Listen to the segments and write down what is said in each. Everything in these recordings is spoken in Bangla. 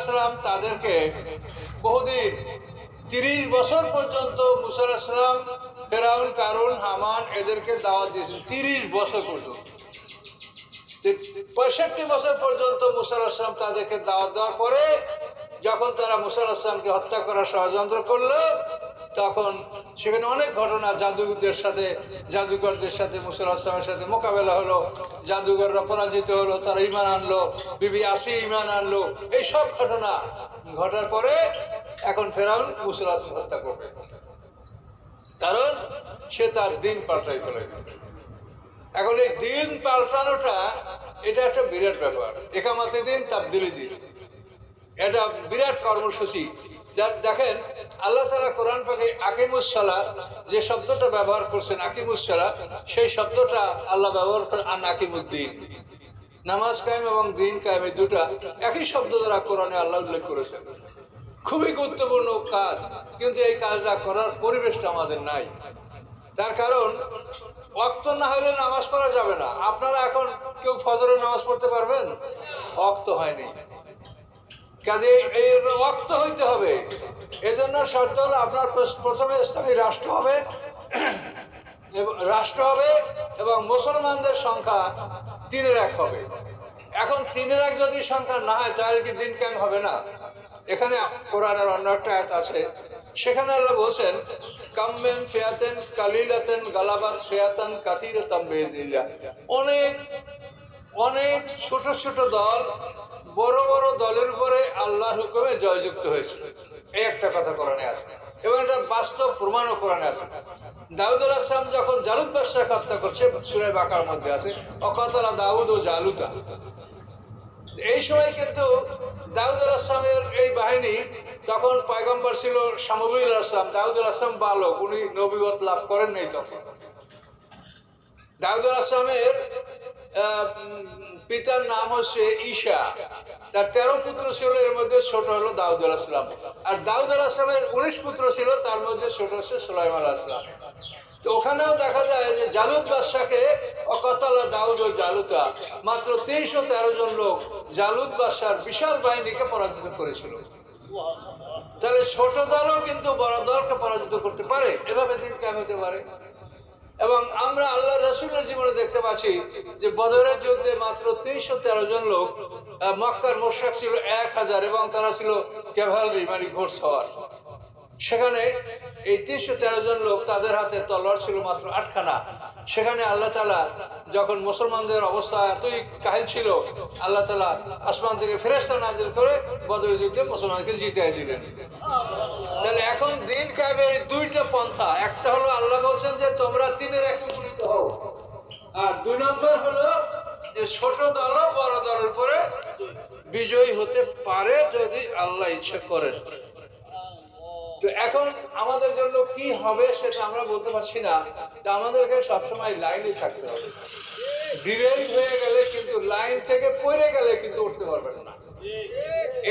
আলাইহিস সালাম তাদেরকে বহুদিন 30 বছর পর্যন্ত মুসা আলাইহিস সালাম ফেরাউন, কারুন, হামান এদেরকে দাওয়াত দিয়েছেন 30 বছর পর্যন্ত। 65 বছর পর্যন্ত মুসা আলাইহিস সালাম তাদেরকে দাওয়াত দেওয়ার পরে যখন তারা মুসা আলাইহিস সালামকে হত্যা করার ষড়যন্ত্র করলো, তখন সেখানে অনেক ঘটনা, জাদুকরদের সাথে মুসা আলাইহিস সালামের সাথে মোকাবেলা হলো, জাদুঘররা পরাজিত হলো, তারা ঈমান আনলো, বিবি আসি ঈমান আনলো। এই সব ঘটনা ঘটার পরে এখন ফেরাউন মুসা আলাইহিস সালামকে হত্যা করবে, কারণ সে তার দিন পাল্টাই ফেলে। এখন এই দিন পাল্টানোটা এটা একটা বিরাট ব্যাপার। একামতে দিন, তাবদীলি দিন, এটা বিরাট কর্মসূচি। দেখেন আল্লাহ তাআলা কোরআন পাকে আকিমুস সালাহ যে শব্দটা ব্যবহার করছেন, আকিমুস সালাহ, সেই শব্দটা আল্লাহ ব্যবহার করেন আন আকিমুদ্দিন। নামাজ কায়েম এবং দিন কায়েম এই দুটা একই শব্দ দ্বারা কোরআনে আল্লাহ উল্লেখ করেছেন। খুবই গুরুত্বপূর্ণ কাজ, কিন্তু এই কাজটা করার পরিবেশটা আমাদের নাই। তার কারণ ওয়াক্ত না হলে নামাজ পড়া যাবে না। আপনারা এখন কেউ ফজরের নামাজ পড়তে পারবেন? ওয়াক্ত হয়নি, কাজে এই ওয়াক্ত হইতে হবে। এজন্য শর্ত হলো আপনার প্রথমে ইসলামী রাষ্ট্র হবে এবং মুসলমানদের সংখ্যা 3-1 হবে। এখন 3-1 যদি সংখ্যা না হয় তাহলে কি দিন কায়েম হবে না? এখানে কোরআনের অন্য একটা আয়াত আছে, সেখানে আল্লাহ বলছেন কাম মিন ফিয়াতিন কালিলাতিন গালাবাত ফিয়াতান কাসীরাতাম বিইযনিল্লাহ। অনেক ছোট ছোট দল বড় বড় দলের উপরে আল্লাহর হুকুমে জয়যুক্ত হয়েছে। এই একটা কথা কোরআনে আছে এবং এটা বাস্তব প্রমাণও কোরআনে আছে। দাউদ আলাইহিস সালাম যখন জালুত বাদশাকে হত্যা করছে, সূরা বাকারার মধ্যে আছে ওয়াকাতালা দাউদ ও জালুতা। এই সময় কিন্তু দাউদ আলাইহিস সালামের এই বাহিনী, তখন পয়গম্বর ছিল শামুয়েল আলাইহিস সালাম। দাউদ আলাইহিস সালাম বালক, উনি নবুয়ত লাভ করেন নাই তখন। দাউদ আলাইহিস সালামের পিতার নাম হচ্ছে ঈশা, তার 13 পুত্র ছিল, এর মধ্যে ছোট হলো দাউদ আলাইহিস সালাম। আর দাউদ আলাইহিস সালামের 19 পুত্র ছিল, তার মধ্যে ছোট হচ্ছে সুলাইমান আলাইহিস সালাম। তো ওখানেও দেখা যায় যে জালুত বাদশাকে ওয়াকাতালা দাউদ ও জালুতা, মাত্র 313 জন লোক জালুত বাদশার বিশাল বাহিনীকে পরাজিত করেছিল। তাহলে ছোট দলও কিন্তু বড় দলকে পরাজিত করতে পারে, এভাবে দিন কায়েম হতে পারে। এবং আমরা আল্লাহ রাসূলের জীবনে দেখতে পাচ্ছি যে বদরের যুদ্ধে মাত্র 313 জন লোক, মক্কার মুশরিক ছিল 1000 এবং তারা ছিল ক্যাভালরি মানে ঘোড়সওয়ার। সেখানে এই 313 জন লোক, তাদের হাতে তলোয়ার ছিল মাত্র 8খানা। সেখানে আল্লাহ তাআলা যখন মুসলমানদের অবস্থা এতই কাহিল ছিল, আল্লাহ তাআলা আসমান থেকে ফেরেশতা নাযিল করে বদরের যুদ্ধে মুসলমানকে জিতিয়ে দিলেন। তাহলে এখন দিন কায়েমের দুইটা পন্থা, একটা হলো আল্লাহ বলছেন যে তোমরা 3-1 উপনীত হও, আর 2 নম্বর হলো যে ছোট দল বড় দলের উপরে বিজয়ী হতে পারে যদি আল্লাহ ইচ্ছা করেন। তো এখন আমাদের জন্য কি হবে সেটা আমরা বলতে পারছি না। আমাদেরকে সবসময় লাইনে থাকতে হবে। ডিরেল হয়ে গেলে কিন্তু, লাইন থেকে পড়ে গেলে কিন্তু উঠতে পারবেন না।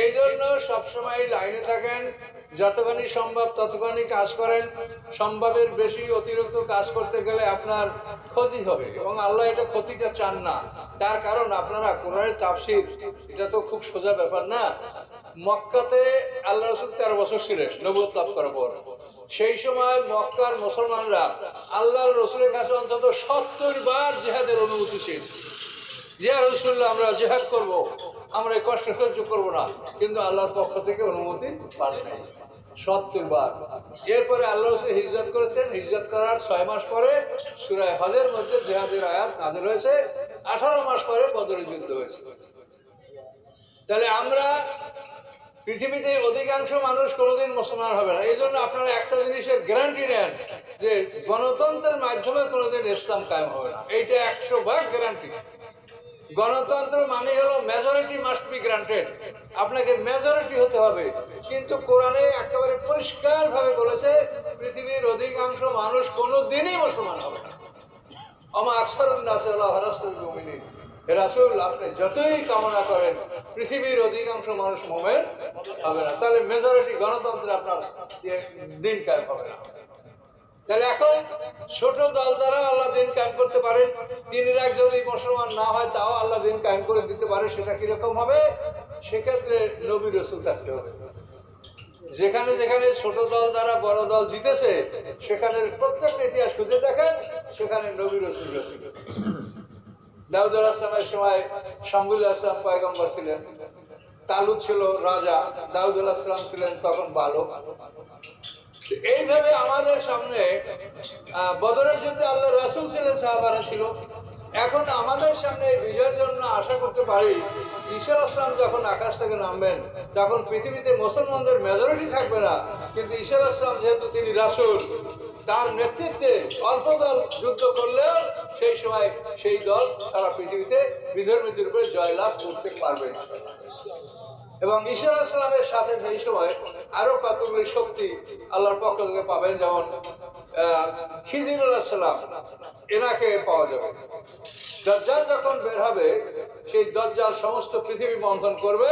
এই জন্য সবসময় লাইনে থাকেন, যতখানি সম্ভব ততখানি কাজ করেন। সম্ভবের বেশি অতিরিক্ত কাজ করতে গেলে আপনার ক্ষতি হবে এবং আল্লাহ এটা ক্ষতিটা চান না। তার কারণ আপনারা কোরআনের তাফসীর, এটা তো খুব সোজা ব্যাপার না। মক্কাতে আল্লাহ রাসূল 13 বছর ছিলেন নবুয়ত লাভ করার পর। সেই সময় মক্কার মুসলমানরা আল্লাহর রাসূলের কাছে অন্তত 70 বার জিহাদের অনুমতি চেয়েছে। ইয়া রাসূলুল্লাহ, আমরা জিহাদ করব, আমরা এই কষ্ট সহ্য করব না, কিন্তু আল্লাহর পক্ষ থেকে অনুমতি পান নাই 70 বার। এরপরে আল্লাহ রাসূল হিজরত করেছেন। হিজরত করার 6 মাস পরে সূরা হজের মধ্যে জিহাদের আয়াত নাযিল হয়েছে। 18 মাস পরে বদরের যুদ্ধ হয়েছে। তাহলে আমরা পৃথিবীতে অধিকাংশ মানুষ কোনোদিন মুসলমান হবে না। এই জন্য আপনারা একটা জিনিসের গ্যারান্টি নেন যে গণতন্ত্রের মাধ্যমে কোনোদিন ইসলাম কায়েম হবে না। এইটা 100% গ্যারান্টি। গণতন্ত্র মানে হলো মেজরিটি মাস্ট বি গ্রান্টেড, আপনাকে মেজরিটি হতে হবে। কিন্তু কোরআনে একেবারে পরিষ্কার ভাবে বলেছে পৃথিবীর অধিকাংশ মানুষ কোনোদিনই মুসলমান হবে না। আমা আকসারুন নাসি ওয়ালা হারাসতুল মুমিনিন। রাসূল, আপনি যতই কামনা করেন পৃথিবীর অধিকাংশ মানুষ মুমিন হবে না। তাহলে মেজরিটি গণতন্ত্রে আপনার দিন কায়েম হবে না। তাহলে এখন ছোট দল দ্বারা আল্লাহ দিন কায়েম করতে পারেন। 3-1 যদি মুসলমান না হয় তাও আল্লাহ দিন কায়েম করে দিতে পারে। সেটা কিরকম হবে? সেক্ষেত্রে নবী রাসূল থাকতে হবে। যেখানে যেখানে ছোট দল দ্বারা বড় দল জিতেছে সেখানে প্রত্যেকটা ইতিহাস খুঁজে দেখেন, সেখানে নবী রাসূল ছিল। দাউদ আলাইহিস সালামের সময় শামুল আলাইহিস সালাম পয়গম্বর ছিলেন, তালুত ছিল রাজা, দাউদ আলাইহিস সালাম ছিলেন তখন বালক। এইভাবে আমাদের সামনে বদরের যুদ্ধে আল্লাহ রাসূল ছিলেন, সাহাবারা ছিল। এখন আমাদের সামনে এই বিজয়ের জন্য আশা করতে পারি ঈসা আলাইহিস সালাম যখন আকাশ থেকে নামবেন তখন পৃথিবীতে মুসলমানদের মেজরিটি থাকবে না, কিন্তু ঈসা আলাইহিস সালাম যেহেতু তিনি রাসূল, তার নেতৃত্বে অল্প দল যুদ্ধ করলেও সেই সময় সেই দল সারা পৃথিবীতে বিধর্মীদের উপরে জয়লাভ করতে পারবে। এবং ঈসা আলাইহিস সালামের সাথে সেই সময় আরো কতগুলি শক্তি আল্লাহর পক্ষ থেকে পাবেন, যেমন খিজির আলাইহিস সালাম, এনাকে পাওয়া যাবে। দাজ্জাল যখন বের হবে সেই দাজ্জাল সমস্ত পৃথিবী মন্থন করবে,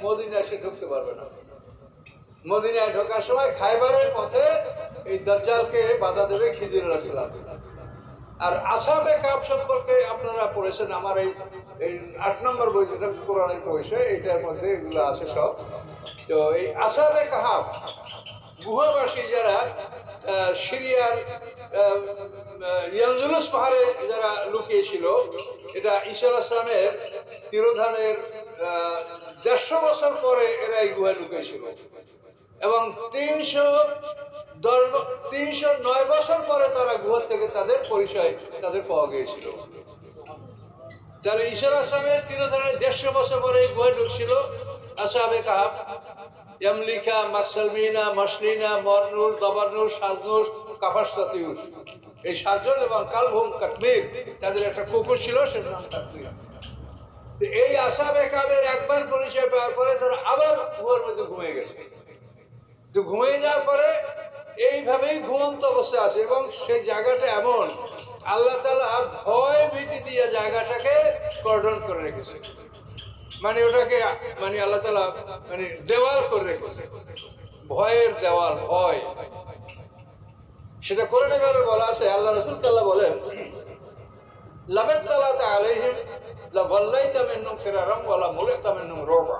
মদিনায় সে ঢুকতে পারবে না। মদিনায় ঢোকার সময় খায়বারের পথে এই দাজ্জালকে বাধা দেবে খিজির আলাইহিস সালাম। আর আসহাবে কাহফ সম্পর্কে আপনারা পড়েছেন, আমার এই 8 নম্বর বই যেটা কোরআনের পরিচয়, এটার মধ্যে এগুলো আছে সব। তো এই আসহাবে কাহফ গুহাবাসী যারা সিরিয়ার ইয়ানজুলুস পাহাড়ে যারা লুকিয়েছিল, এটা ঈসা আলাইহিস সালামের তিরোধানের 150 বছর পরে এরা এই গুহায় লুকিয়েছিল এবং 309 বছর পরে তারা গুহা থেকে তাদের পরিচয় তাদের পাওয়া গিয়েছিল। তাহলে ঈসা আলাইহিস সালামের তিরোধানের 150 বছর পরে এই গুহায় ঢুকছিল আসহাবে কাহফ। ইয়ামলিকা, মাকসালমিনা, মাসলিনা, মরনুর, দবারনুর, সাজনুর, কাফাসতাতিউস, এই 7 জন এবং কালভুম কাকমির, তাদের একটা কুকুর ছিল, সেটার নাম কাকমির। এই আসহাবে কাহফের একবার পরিচয় পাওয়ার পরে তারা আবার গুহার মধ্যে ঘুমিয়ে গেছে। তো ঘুমিয়ে যাওয়ার পরে এইভাবেই ঘুমন্ত অবস্থায় আছে এবং সেই জায়গাটা এমন আল্লাহ তাআলা ভয় ভীতি দিয়ে জায়গাটাকে কর্ডন করে রেখেছে, মানে ওটাকে মানে আল্লাহ তাআলা মানে দেওয়াল করে রেখেছে, ভয়ের দেওয়াল, ভয়। সেটা কোরআনে ভাবে বলা আছে, আল্লাহ রাসূল তাআলা বলেন লাবাত্তালাতা আলাইহিম লা ওয়াল্লাইতা মিনহুম ফিরারাম ওয়া লা মুলাইতা মিনহুম রুবা।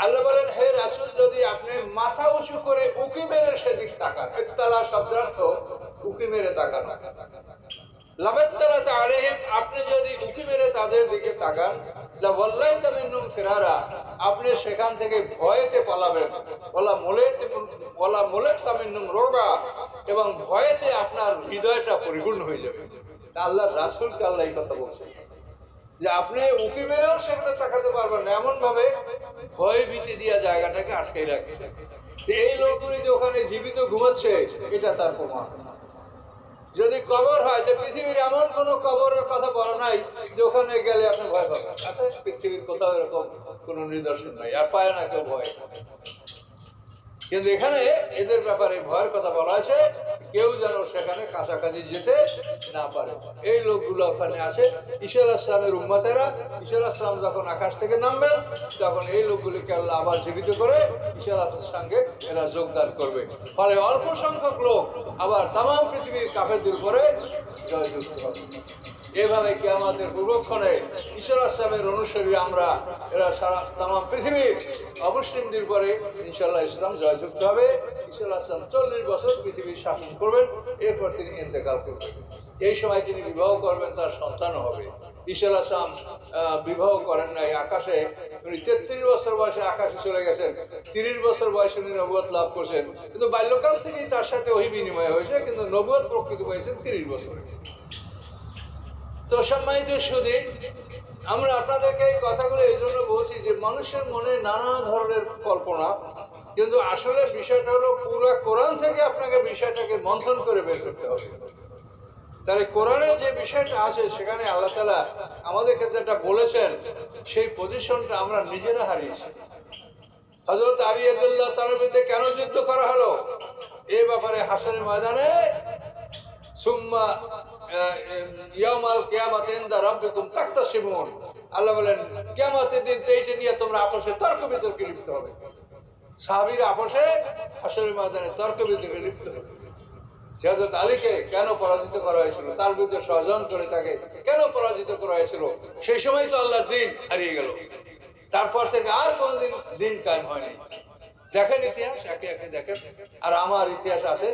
আল্লাহ বলেন, হে রাসূল, যদি আপনি মাথা উঁচু করে উকি মেরে সেদিক তাকান, ইত্তালা শব্দের অর্থ উকি মেরে তাকানো। লাবাত্তালাতা আলাইহিম, আপনি যদি উকি মেরে তাদের দিকে তাকান, লা ওয়াল্লাইতা মিনহুম ফিরারা, আপনি সেখান থেকে ভয়েতে পালাবেন, ওয়ালা মুলাইতা মিনহুম রুবা, এবং ভয়েতে আপনার হৃদয়টা পরিপূর্ণ হয়ে যাবে। তা আল্লাহর রাসূলকে আল্লাহ এই কথা বলছেন যে আপনি উকি মেরেও সেখানে তাকাতে পারবেন না, এমন ভাবে ভয় ভীতি দিয়া জায়গাটাকে আটকে রাখছে। এই লোকগুলি যে ওখানে জীবিত ঘুমাচ্ছে, এটা তার প্রমাণ। যদি কবর হয়, যে পৃথিবীর এমন কোন কবরের কথা বলা নাই যে ওখানে গেলে আপনি ভয় পাবেন। আচ্ছা, পৃথিবীর কোথাও এরকম কোন নিদর্শন নাই, আর পায় না কেউ ভয়। কিন্তু এখানে এদের ব্যাপারে ভয়ের কথা বলা আছে, কেউ যেন সেখানে কাছাকাছি যেতে না পারে। এই লোকগুলো ওখানে আছে, ঈসা আলাইহিস সালামের উম্মতেরা। ঈসা আলাইহিস সালাম যখন আকাশ থেকে নামবেন তখন এই লোকগুলিকে আল্লাহ আবার জীবিত করে ঈসা আলাইহিস সঙ্গে এরা যোগদান করবে। ফলে অল্প সংখ্যক লোক আবার তামাম পৃথিবীর কাফেরদের উপরে জয়যুক্ত হবে। এভাবে কিয়ামতের পূর্বক্ষণে ঈসা আলাইহিস সালামের অনুসারী আমরা, এরা সারা তামাম পৃথিবীর অমুসলিমদের পরে ইনশাআল্লাহ ইসলাম জয়যুক্ত হবে। ঈসা আলাইহিস সালাম 40 বছর পৃথিবীর শাসন করবেন, এরপর তিনি ইন্তেকাল করবেন। এই সময় তিনি বিবাহ করবেন, তার সন্তানও হবে। ঈসা আলাইহিস সালাম বিবাহ করেন নাই, আকাশে উনি 33 বছর বয়সে আকাশে চলে গেছেন, 30 বছর বয়সে উনি নবুয়ত লাভ করছেন। কিন্তু বাল্যকাল থেকেই তার সাথে ওহী বিনিময় হয়েছে, কিন্তু নবুয়ত প্রকৃত হয়েছেন 30 বছরে। তো সম্মানিত সুধী, আমরা আপনাদেরকে এই কথাগুলো এই জন্য বলছি যে মানুষের মনে নানা ধরনের কল্পনা, কিন্তু আসলে বিষয়টা হলো পুরো কোরআন থেকে আপনাকে বিষয়টাকে মন্থন করে বের করতে হবে। তাহলে কোরআনে যে বিষয়টা আছে সেখানে আল্লাহ তাআলা আমাদেরকে যেটা বলেছেন সেই পজিশনটা আমরা নিজেরা হারিয়েছি। হযরত আলী রাদিয়াল্লাহু তাআলার বিরুদ্ধে কেন যুদ্ধ করা হলো, এই ব্যাপারে হাসরের ময়দানে সুম্মা ইয়াউমাল কিয়ামাতি ইনদা রাব্বিকুম তাকতাসিমুন, আল্লাহ বলেন কিয়ামতের দিন এইটা নিয়ে তোমরা আপসে তর্ক বিতর্কে লিপ্ত হবে। সাহাবীরা আপসে হাসরের ময়দানে তর্ক বিতর্কে লিপ্ত হবে। হযরত আলীকে কেন পরাজিত করা হয়েছিল, তার বিরুদ্ধে ষড়যন্ত্র করে তাকে কেন পরাজিত করা হয়েছিল, সেই সময় তো আল্লাহর দ্বীন হারিয়ে গেল। তারপর থেকে আর কোনোদিন দিন কায়েম হয়নি। দেখেন ইতিহাস, একে একে দেখেন। আর আমার ইতিহাস আছে,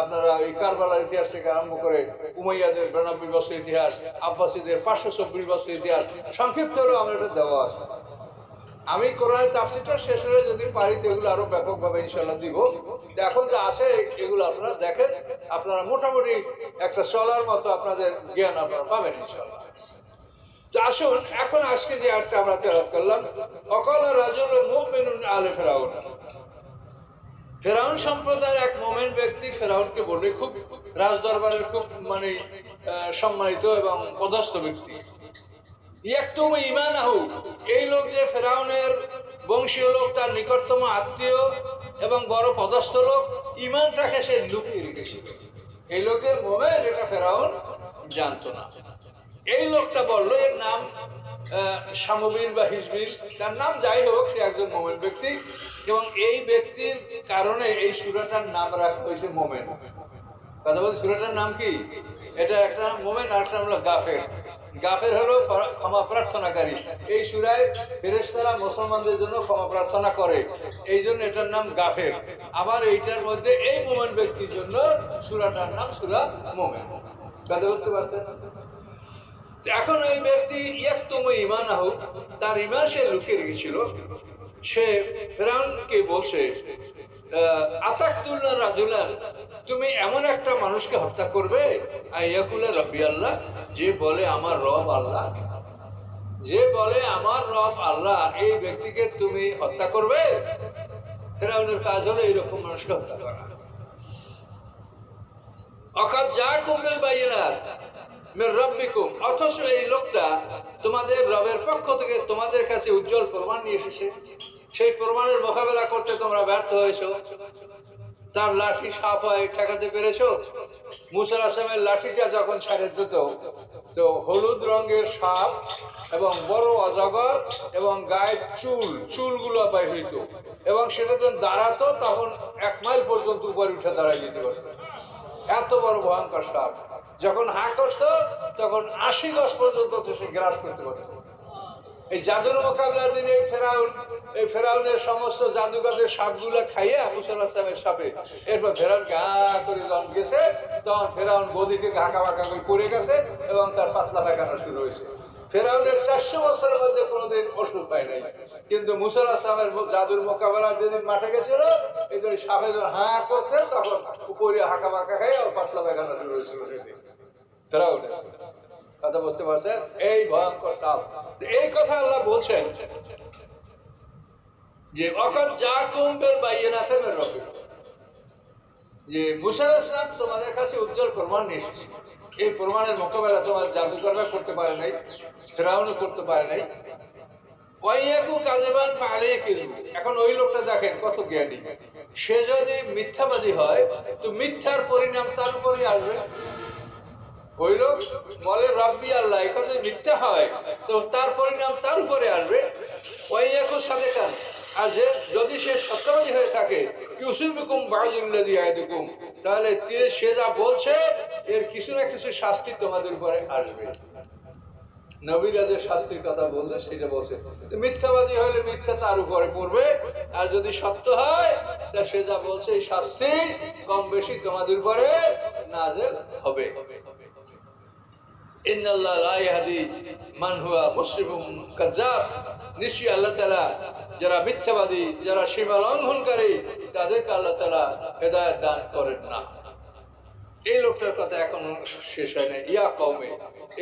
আপনারা এই কারবালার ইতিহাস থেকে আরম্ভ করে উমাইয়াদের 92 বছর ইতিহাস, আব্বাসীদের 524 বছর ইতিহাস, সংক্ষিপ্ত হলেও আমার এটা দেওয়া আছে। আমি কোরআনের তাফসীরটা শেষ হলে যদি পারি তো এগুলো আরো ব্যাপকভাবে ইনশাল্লাহ দিব। এখন যে আছে এগুলো আপনারা দেখেন, আপনারা মোটামুটি একটা চলার মতো আপনাদের জ্ঞান আপনারা পাবেন ইনশাল্লাহ। তো আসুন এখন আজকে যে আয়াতটা আমরা তেলাওয়াত করলাম, ওয়াকালা রাজুলুন মুমিনুন আলে ফিরআউন। ফেরাউন সম্প্রদায়ের এক মোমেন ব্যক্তি ফেরাউনকে বলে, খুব রাজদরবারের খুব মানে সম্মানিত এবং পদস্থ ব্যক্তি, ইয়াকতুমু ঈমানাহু, এই লোক যে ফেরাউনের বংশীয় লোক, তার নিকটতম আত্মীয় এবং বড় পদস্থ লোক, ঈমানটাকে সে লুকিয়ে রেখেছিল। এই লোকের মোমেন, এটা ফেরাউন জানতো না। এই লোকটা বললো, এর নাম শামবিল বা হিজবিল, তার নাম যাই হোক, সে একজন মোমেন ব্যক্তি এবং এই ব্যক্তির কারণে এই সূরাটার নাম রাখা হয়েছে মোমেন। কথা বলছি, সূরাটার নাম কি? এটা একটা মোমেন, আর একটা হলো গাফের। গাফের হলো ক্ষমা প্রার্থনাকারী। এই সূরায় ফেরেশতারা মুসলমানদের জন্য ক্ষমা প্রার্থনা করে, এই জন্য এটার নাম গাফের। আবার এইটার মধ্যে এই মোমেন ব্যক্তির জন্য সূরাটার নাম সূরা মোমেন। কথা বলতে পারছেন? এখন এই ব্যক্তি ইয়াকতুমু ঈমানাহু, তার ঈমান সে লুকিয়ে রেখেছিল। সে ফেরাউনকে বলছে, আতাকতুলনা রাজুলান, তুমি এমন একটা মানুষকে হত্যা করবে, আইয়াকুলা রাব্বি আল্লাহ, যে বলে আমার রব আল্লাহ, যে বলে আমার রব আল্লাহ, এই ব্যক্তিকে তুমি হত্যা করবে? ফেরাউনের কাজ হলো এইরকম মানুষকে হত্যা করা। ওয়াকাদ জাআকুম বিল বায়িনাত মির রাব্বিকুম, অথচ এই লোকটা তোমাদের রবের পক্ষ থেকে তোমাদের কাছে উজ্জ্বল প্রমাণ নিয়ে এসেছে। সেই প্রমাণের মোকাবেলা করতে তোমরা ব্যর্থ হয়েছো। তার লাঠি সাপ হয়, ঠেকাতে পেরেছো? মুসা আলাইহিস সালামের লাঠিটা যখন ছাড়ে দিত, তো হলুদ রঙের সাপ এবং বড় অজগর এবং গায়ের চুলগুলো বাইর হইত, এবং সেটা যখন দাঁড়াতো তখন 1 মাইল পর্যন্ত উপরে উঠে দাঁড়াই যেতে পারত। এত বড় ভয়ঙ্কর সাপ। যখন হা করতো তখন 80 গজ পর্যন্ত সে গ্রাস করতে পারত। এই জাদুর মোকাবিলার দিনে এই ফেরাউনের সমস্ত জাদুকরদের সাপগুলো খাইয়া মুসা আলাইহিস সালামের সাপে, এরপর ফেরাউন গা করে যখন গেছে, তখন ফেরাউন গদি থেকে হাঁকা বাঁকা করে পড়ে গেছে এবং তার পাতলা পায়খানা শুরু হয়েছে। ফেরাউনের 400 বছরের মধ্যে কোনোদিন ওষুধ পায় নাই, কিন্তু মুসা আলাইহিস সালামের জাদুর মোকাবেলা যেদিন মাঠে গেছিল, এই জন্য সাপে যখন হাঁ করছে তখন উপরে হাঁকা বাঁকা খাই আর পাতলা পায়খানা শুরু হয়েছিল সেদিন ফেরাউনের। কথা বুঝতে পারছেন? এই ভয়ঙ্কর সাপ। এই কথা আল্লাহ বলছেন যে ওয়াকাদ জাআকুম বিল বায়িনাতি মির রাব্বিকুম, যে মুসা আলাইহিস সালাম তোমাদের কাছে উজ্জ্বল প্রমাণ নিয়ে এসেছে। এই প্রমাণের মোকাবেলা তোমার জাদুকররা করতে পারে নাই, ফেরাউনও করতে পারে নাই। ওয়াইয়াকু কাযিবান ফাআলাইহি, এখন ওই লোকটা দেখেন কত জ্ঞানী। সে যদি মিথ্যাবাদী হয় তো মিথ্যার পরিণাম তার উপরই আসবে। ওই লোক বলে রাব্বি আল্লাহ, এই কথা মিথ্যা হয় তো তার পরিণাম তার উপরে আসবে। ওয়াইয়াকু সাদেকান, আর যদি সে সত্যবাদী হয়ে থাকে, ইউসিবুকুম বাযুল্লাযী ইয়াদুকুম, তাহলে সে যা বলছে এর কিছু না কিছু শাস্তি তোমাদের উপরে আসবে। নবীরা যে শাস্তির কথা বলছে সেটা বলছে। মিথ্যাবাদী হলে মিথ্যা তার উপরে পড়বে, আর যদি সত্য হয় তা সে যা বলছে এই শাস্তি কম বেশি তোমাদের উপরে নাযিল হবে। ইন্নাল্লাহ লা ইয়াহদি মান হুয়া মুসরিফুন কাযাব, নিশ্চয়ই আল্লাহ তাআলা যারা মিথ্যাবাদী, যারা সীমা লঙ্ঘনকারী, তাদেরকে আল্লাহ তাআলা হেদায়েত দান করেন না। এই লোকটার কথা এখনো শেষ হয় না। ইয়া কওমে,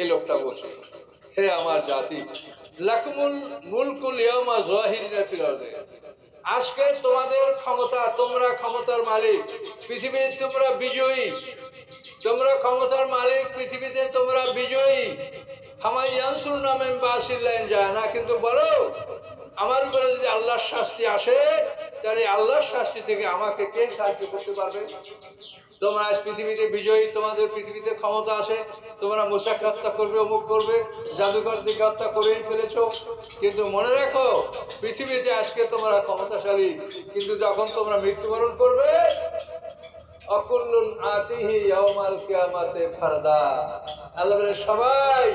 এই লোকটা বলছে, হে আমার জাতি, লাকুমুল মুলকুল ইয়াওমা যাহিরিনা ফিল আরদি, আজকে তোমাদের ক্ষমতা, তোমরা ক্ষমতার মালিক, পৃথিবীতে তোমরা বিজয়ী, তোমরা ক্ষমতার মালিক, পৃথিবীতে তোমরা বিজয়ী। হামাই ইয়ানসুরুনা মিন বাসিল্লাহ জানা, কিন্তু বলো আমার উপরে যদি আল্লাহর শাস্তি আসে, তাহলে আল্লাহর শাস্তি থেকে আমাকে কে সাহায্য করতে পারবে? তোমরা আজ পৃথিবীতে বিজয়ী, তোমাদের পৃথিবীতে ক্ষমতা আছে, তোমরা মুসাকে হত্যা করবে, অমুক করবে, জাদুকর দিকে হত্যা করেই ফেলেছ। কিন্তু মনে রাখো, পৃথিবীতে আজকে তোমরা ক্ষমতাশালী, কিন্তু যখন তোমরা মৃত্যুবরণ করবে, অকুল্লুন আতিহি ইয়াউমাল কিয়ামাতি ফারদা, আল্লাহ বলে সবাই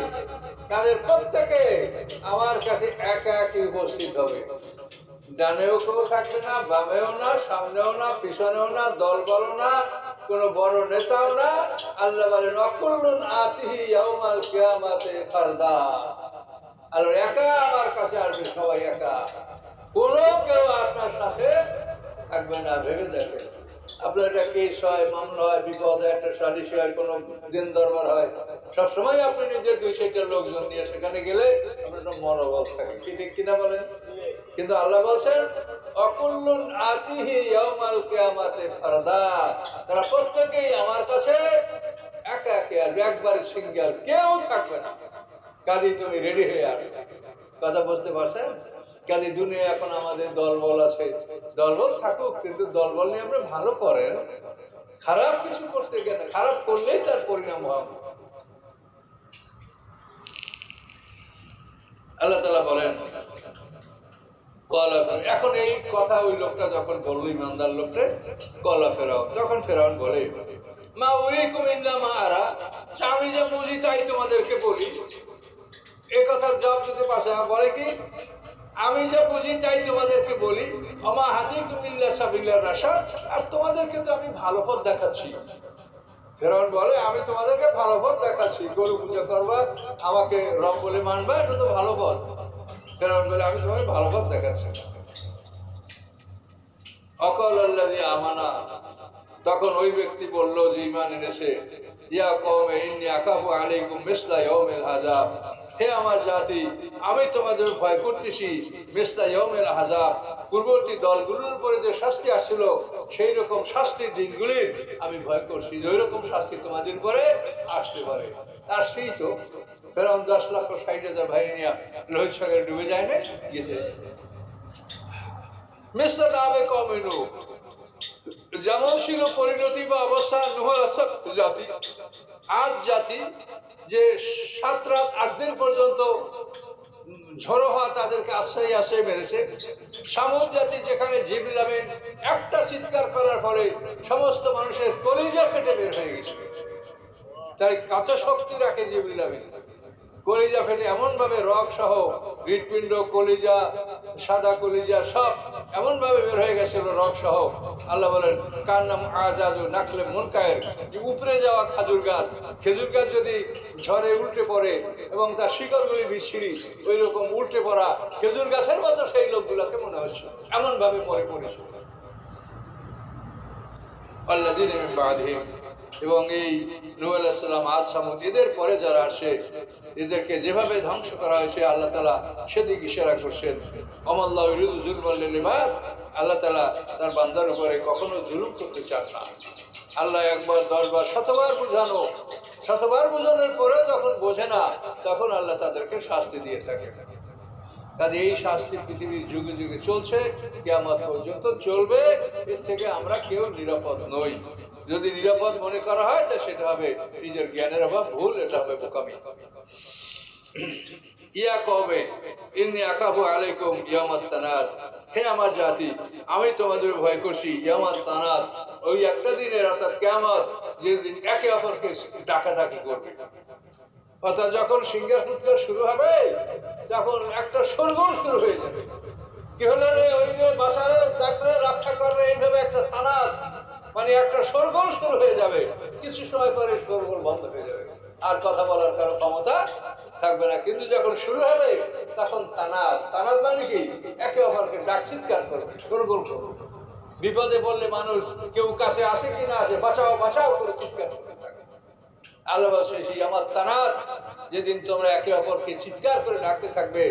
তাদের প্রত্যেকে আমার কাছে একা একই উপস্থিত হবে। ডানেও কেউ থাকবে না, বামেও না, সামনেও না, পিছনেও না, দল বলো না, কোন বড় নেতাও না। আল্লাহ বলেন অকুল্লুন আতিহি ইয়াউমাল কিয়ামাতে ফারদা। আল্লাহ একা আমার কাছে আসবে, সবাই একা, কোনো কেউ আপনার সাথে থাকবে না। ভেবে দেখেন, আপনার একটা কেস হয়, মামলা হয়, বিপদ হয়, একটা সালিশ হয়, কোনো দিন দরবার হয়, সবসময় আপনি নিজের 2-4টা লোকজন নিয়ে সেখানে গেলে আপনার একটা মনোবল থাকে, কি ঠিক কিনা বলেন? কিন্তু আল্লাহ বলছেন অকুল্লুন আতিহি ইয়াউমাল কিয়ামাতে ফারদা, তারা প্রত্যেকেই আমার কাছে একা একা আসবে, একবারে সিঙ্গেল, কেউ থাকবে না। কাজেই তুমি রেডি হয়ে আসবে। কথা বুঝতে পারছেন? কাজে দুনিয়া এখন আমাদের দলবল আছে, দলবল থাকুক, কিন্তু দলবল নিয়ে আপনি ভালো করেন, খারাপ কিছু করতে গেলে খারাপ করলেই তার পরিণাম হবে। আল্লাহ তাআলা বলেন কলা ফেরাউন, এখন এই কথা ওই লোকটা যখন বললো, ইমানদার লোকটা, কলা ফেরাউন, তখন ফেরাউন বলে মা উরিকুম ইল্লা মা আরা, আমি যা বুঝি তাই তোমাদেরকে বলি। এই কথার জবাব দিতে পারছে না, বলে কি আমি যা বুঝি তাই তোমাদেরকে বলি, আমা হাদিকুম ইল্লা সাবিলার রাশাদ, আর তোমাদেরকে তো আমি ভালো পথ দেখাচ্ছি। ফেরাউন বলে আমি তোমাদেরকে ভালো পথ দেখাচ্ছি, গরু পূজা করবা, আমাকে রব বলে মানবা, এটা তো ভালো পথ। ফেরাউন বলে আমি তোমাকে ভালো পথ দেখাচ্ছি। অকল আল্লাযী আমানা, তখন ওই ব্যক্তি বলল যে ঈমান এনেছে, ইয়া কওমি ইন্নী আখাফু আলাইকুম মিসলা ইয়াউমিল আযাব, হে আমার জাতি, আমি তোমাদের ভয় করতেছি মিসলা ইয়াউমিল আযাব, পূর্ববর্তী দলগুলোর উপরে যে শাস্তি আসছিল সেই রকম শাস্তির দিনগুলির আমি ভয় করছি, যে ওই রকম শাস্তি তোমাদের উপরে আসতে পারে। আর সেই তো ফেরাউন 10,60,000 বাহিনী নিয়ে লোহিত সাগরে ডুবে যায় না, গেছে। মিসলা দাবে কওমি নূহ, যেমন ছিল পরিণতি বা অবস্থা নূহের জাতি, আদ জাতি, যে 7 রাত 8 দিন পর্যন্ত ঝড়ো হওয়া তাদেরকে আশ্রয় মেরেছে। সামুদ জাতি, যেখানে জিবরিল আমিন একটা চিৎকার করার পরে সমস্ত মানুষের কলিজা ফেটে বের হয়ে গেছে, তাই কত শক্তি রাখে জিবরিল আমিন, কলিজা ফেটে এমন ভাবে রক সহ হৃৎপিণ্ড, কলিজা, সাদা কলিজা সব এমন ভাবে বের হয়ে গেছিল রক সহ। আল্লাহ বলেন কার নাম আজাজু নাকলে মুনকায়ের, উপরে যাওয়া খেজুর গাছ যদি ঝড়ে উল্টে পড়ে এবং তার শিকড়গুলি বিচ্ছিরি, ওই রকম উল্টে পড়া খেজুর গাছের মতো সেই লোকগুলোকে মনে হচ্ছে, এমন ভাবে মরে পড়েছে। আল্লাযীনা মিন বা'দিহিম, এবং এই নূহ আলাইহিস সালাম, আদ, সামুদ, এদের পরে যারা আসে এদেরকে যেভাবে ধ্বংস করা হয়েছে আল্লাহ তাআলা সেদিকে ইশারা করছেন। ওমাল্লাহু ইউরিদু যুলমান লিল ইবাদ, আল্লাহ তাআলা তার বান্দার উপরে কখনো জুলুম করতে চান না। আল্লাহ একবার 10 বার 100বার বোঝানো, 100বার বোঝানোর পরে যখন বোঝে না, তখন আল্লাহ তাদেরকে শাস্তি দিয়ে থাকে। কাজে এই শাস্তি পৃথিবীর যুগে যুগে চলছে, কিয়ামত পর্যন্ত চলবে, এর থেকে আমরা কেউ নিরাপদ নই। যদি নিরাপদ মনে করা হয় তা সেটা হবে নিজের জ্ঞানের অভাব, ভুল, এটা হবে বোকামি। ইয়া কওমি ইন্নী আখাফু আলাইকুম ইয়াউমাত তানাদ, হে আমার জাতি, আমি তোমাদের ভয় করছি ইয়াউমাত তানাদ, ওই একটা দিনের, অর্থাৎ কিয়ামত, যেদিন একে অপরকে ডাকাডাকি করবে। অর্থাৎ যখন সিংহের ফুৎকার শুরু হবে তখন একটা শোরগোল শুরু হয়ে যাবে, কি হলো রে, ওই রে, বাসারে, ডাকরে, রক্ষা করবে, এইভাবে একটা তানাদ, মানে একটা শোরগোল শুরু হয়ে যাবে। কিছু সময় পরে শোরগোল বন্ধ হয়ে যাবে, আর কথা বলার কারো ক্ষমতা থাকবে না। কিন্তু যখন শুরু হবে তখন তানাদ মানে কি, একে অপরকে ডাক চিৎকার করবে, শোরগোল করবে। বিপদে পড়লে মানুষ কেউ কাছে আসে কি না আসে, বাঁচাও বাঁচাও করে চিৎকার করতে থাকে। আল্লাহ বলছে সেই আমার তানাদ, যেদিন তোমরা একে অপরকে চিৎকার করে ডাকতে থাকবে,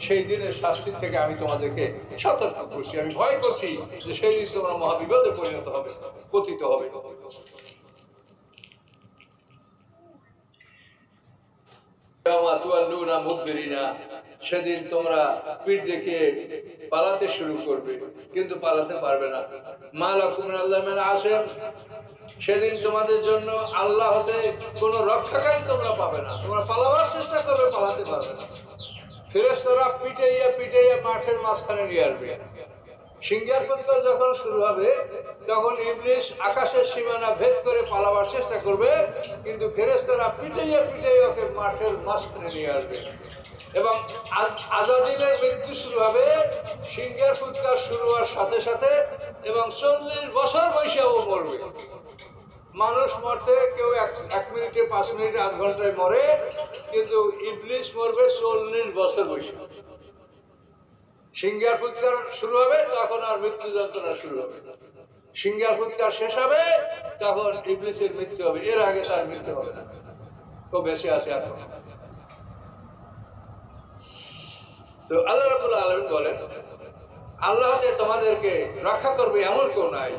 সেই দিনের শাস্তি থেকে আমি তোমাদেরকে সতর্ক করছি, আমি ভয় করছি যে সেই দিন তোমরা মহাবিপদে পরিণত হবে, পতিত হবে। সেদিন তোমরা পিঠ দেখে পালাতে শুরু করবে, কিন্তু পালাতে পারবে না। মা লাকুম মিন আল্লাহি মিন আসিম, সেদিন তোমাদের জন্য আল্লাহ হতে কোনো রক্ষাকারী তোমরা পাবে না। তোমরা পালাবার চেষ্টা করবে, পালাতে পারবে না। ফেরেশতারা পিটাইয়া মাঠের মাঝখানে নিয়ে আসবে, সিংহার ফুৎকার যখন শুরু হবে তখন ইবলিস আকাশের সীমানা ভেদ করে পালাবার চেষ্টা করবে, কিন্তু ফেরেশতারা পিটাইয়া পিটাইয়া ওকে মাঠের মাঝখানে নিয়ে আসবে এবং আজাদিনের মৃত্যু শুরু হবে সিংহার ফুৎকার শুরু হওয়ার সাথে সাথে, এবং 40 বছর বয়সে ও মরবে। মানুষ মরতে কেউ 1 মিনিটে, 5 মিনিটে, আধ ঘন্টায় মরে, কিন্তু ইবলিস মরবে 40 বছর বয়সে। সিংহার ফুৎকার শুরু হবে তখন আর মৃত্যু যন্ত্রণা শুরু হবে। সিংহার ফুৎকার শেষ হবে তখন ইবলিসের মৃত্যু হবে, এর আগে তার মৃত্যু হবে না। খুব বেশি আছে এখন। তো আল্লাহ রাব্বুল আলামিন বলেন, আল্লাহ যে তোমাদেরকে রক্ষা করবে এমন কেউ নাই।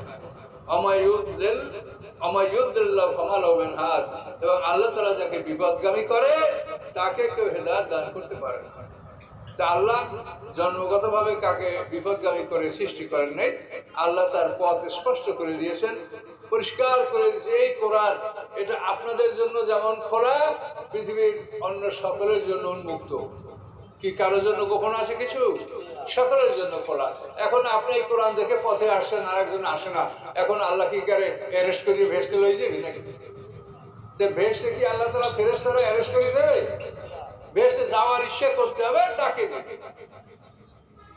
এবং আল্লাহ তাআলা যাকে বিপদগামী করে তাকে কেউ হেদায়েত দান করতে পারে না। তা আল্লাহ জন্মগতভাবে কাকে বিপদগামী করে সৃষ্টি করেন নাই। আল্লাহ তার পথ স্পষ্ট করে দিয়েছেন, পরিষ্কার করে দিয়েছে। এই কোরআন এটা আপনাদের জন্য যেমন খোলা, পৃথিবীর অন্য সকলের জন্য উন্মুক্ত। কি কারোর জন্য গোপন আছে কিছু? সকলের জন্য খোলা। এখন আপনি এই কোরআন দেখে পথে আসছেন, আরেকজন আসে না, এখন আল্লাহ কি করে অ্যারেস্ট করিয়ে ভেস্তে লয়ে যাবে নাকি? ভেস্তে কি আল্লাহ তাআলা ফেরেশতারা অ্যারেস্ট করে দেবে? ভেস্তে যাওয়ার ইচ্ছা করতে হবে তাকে।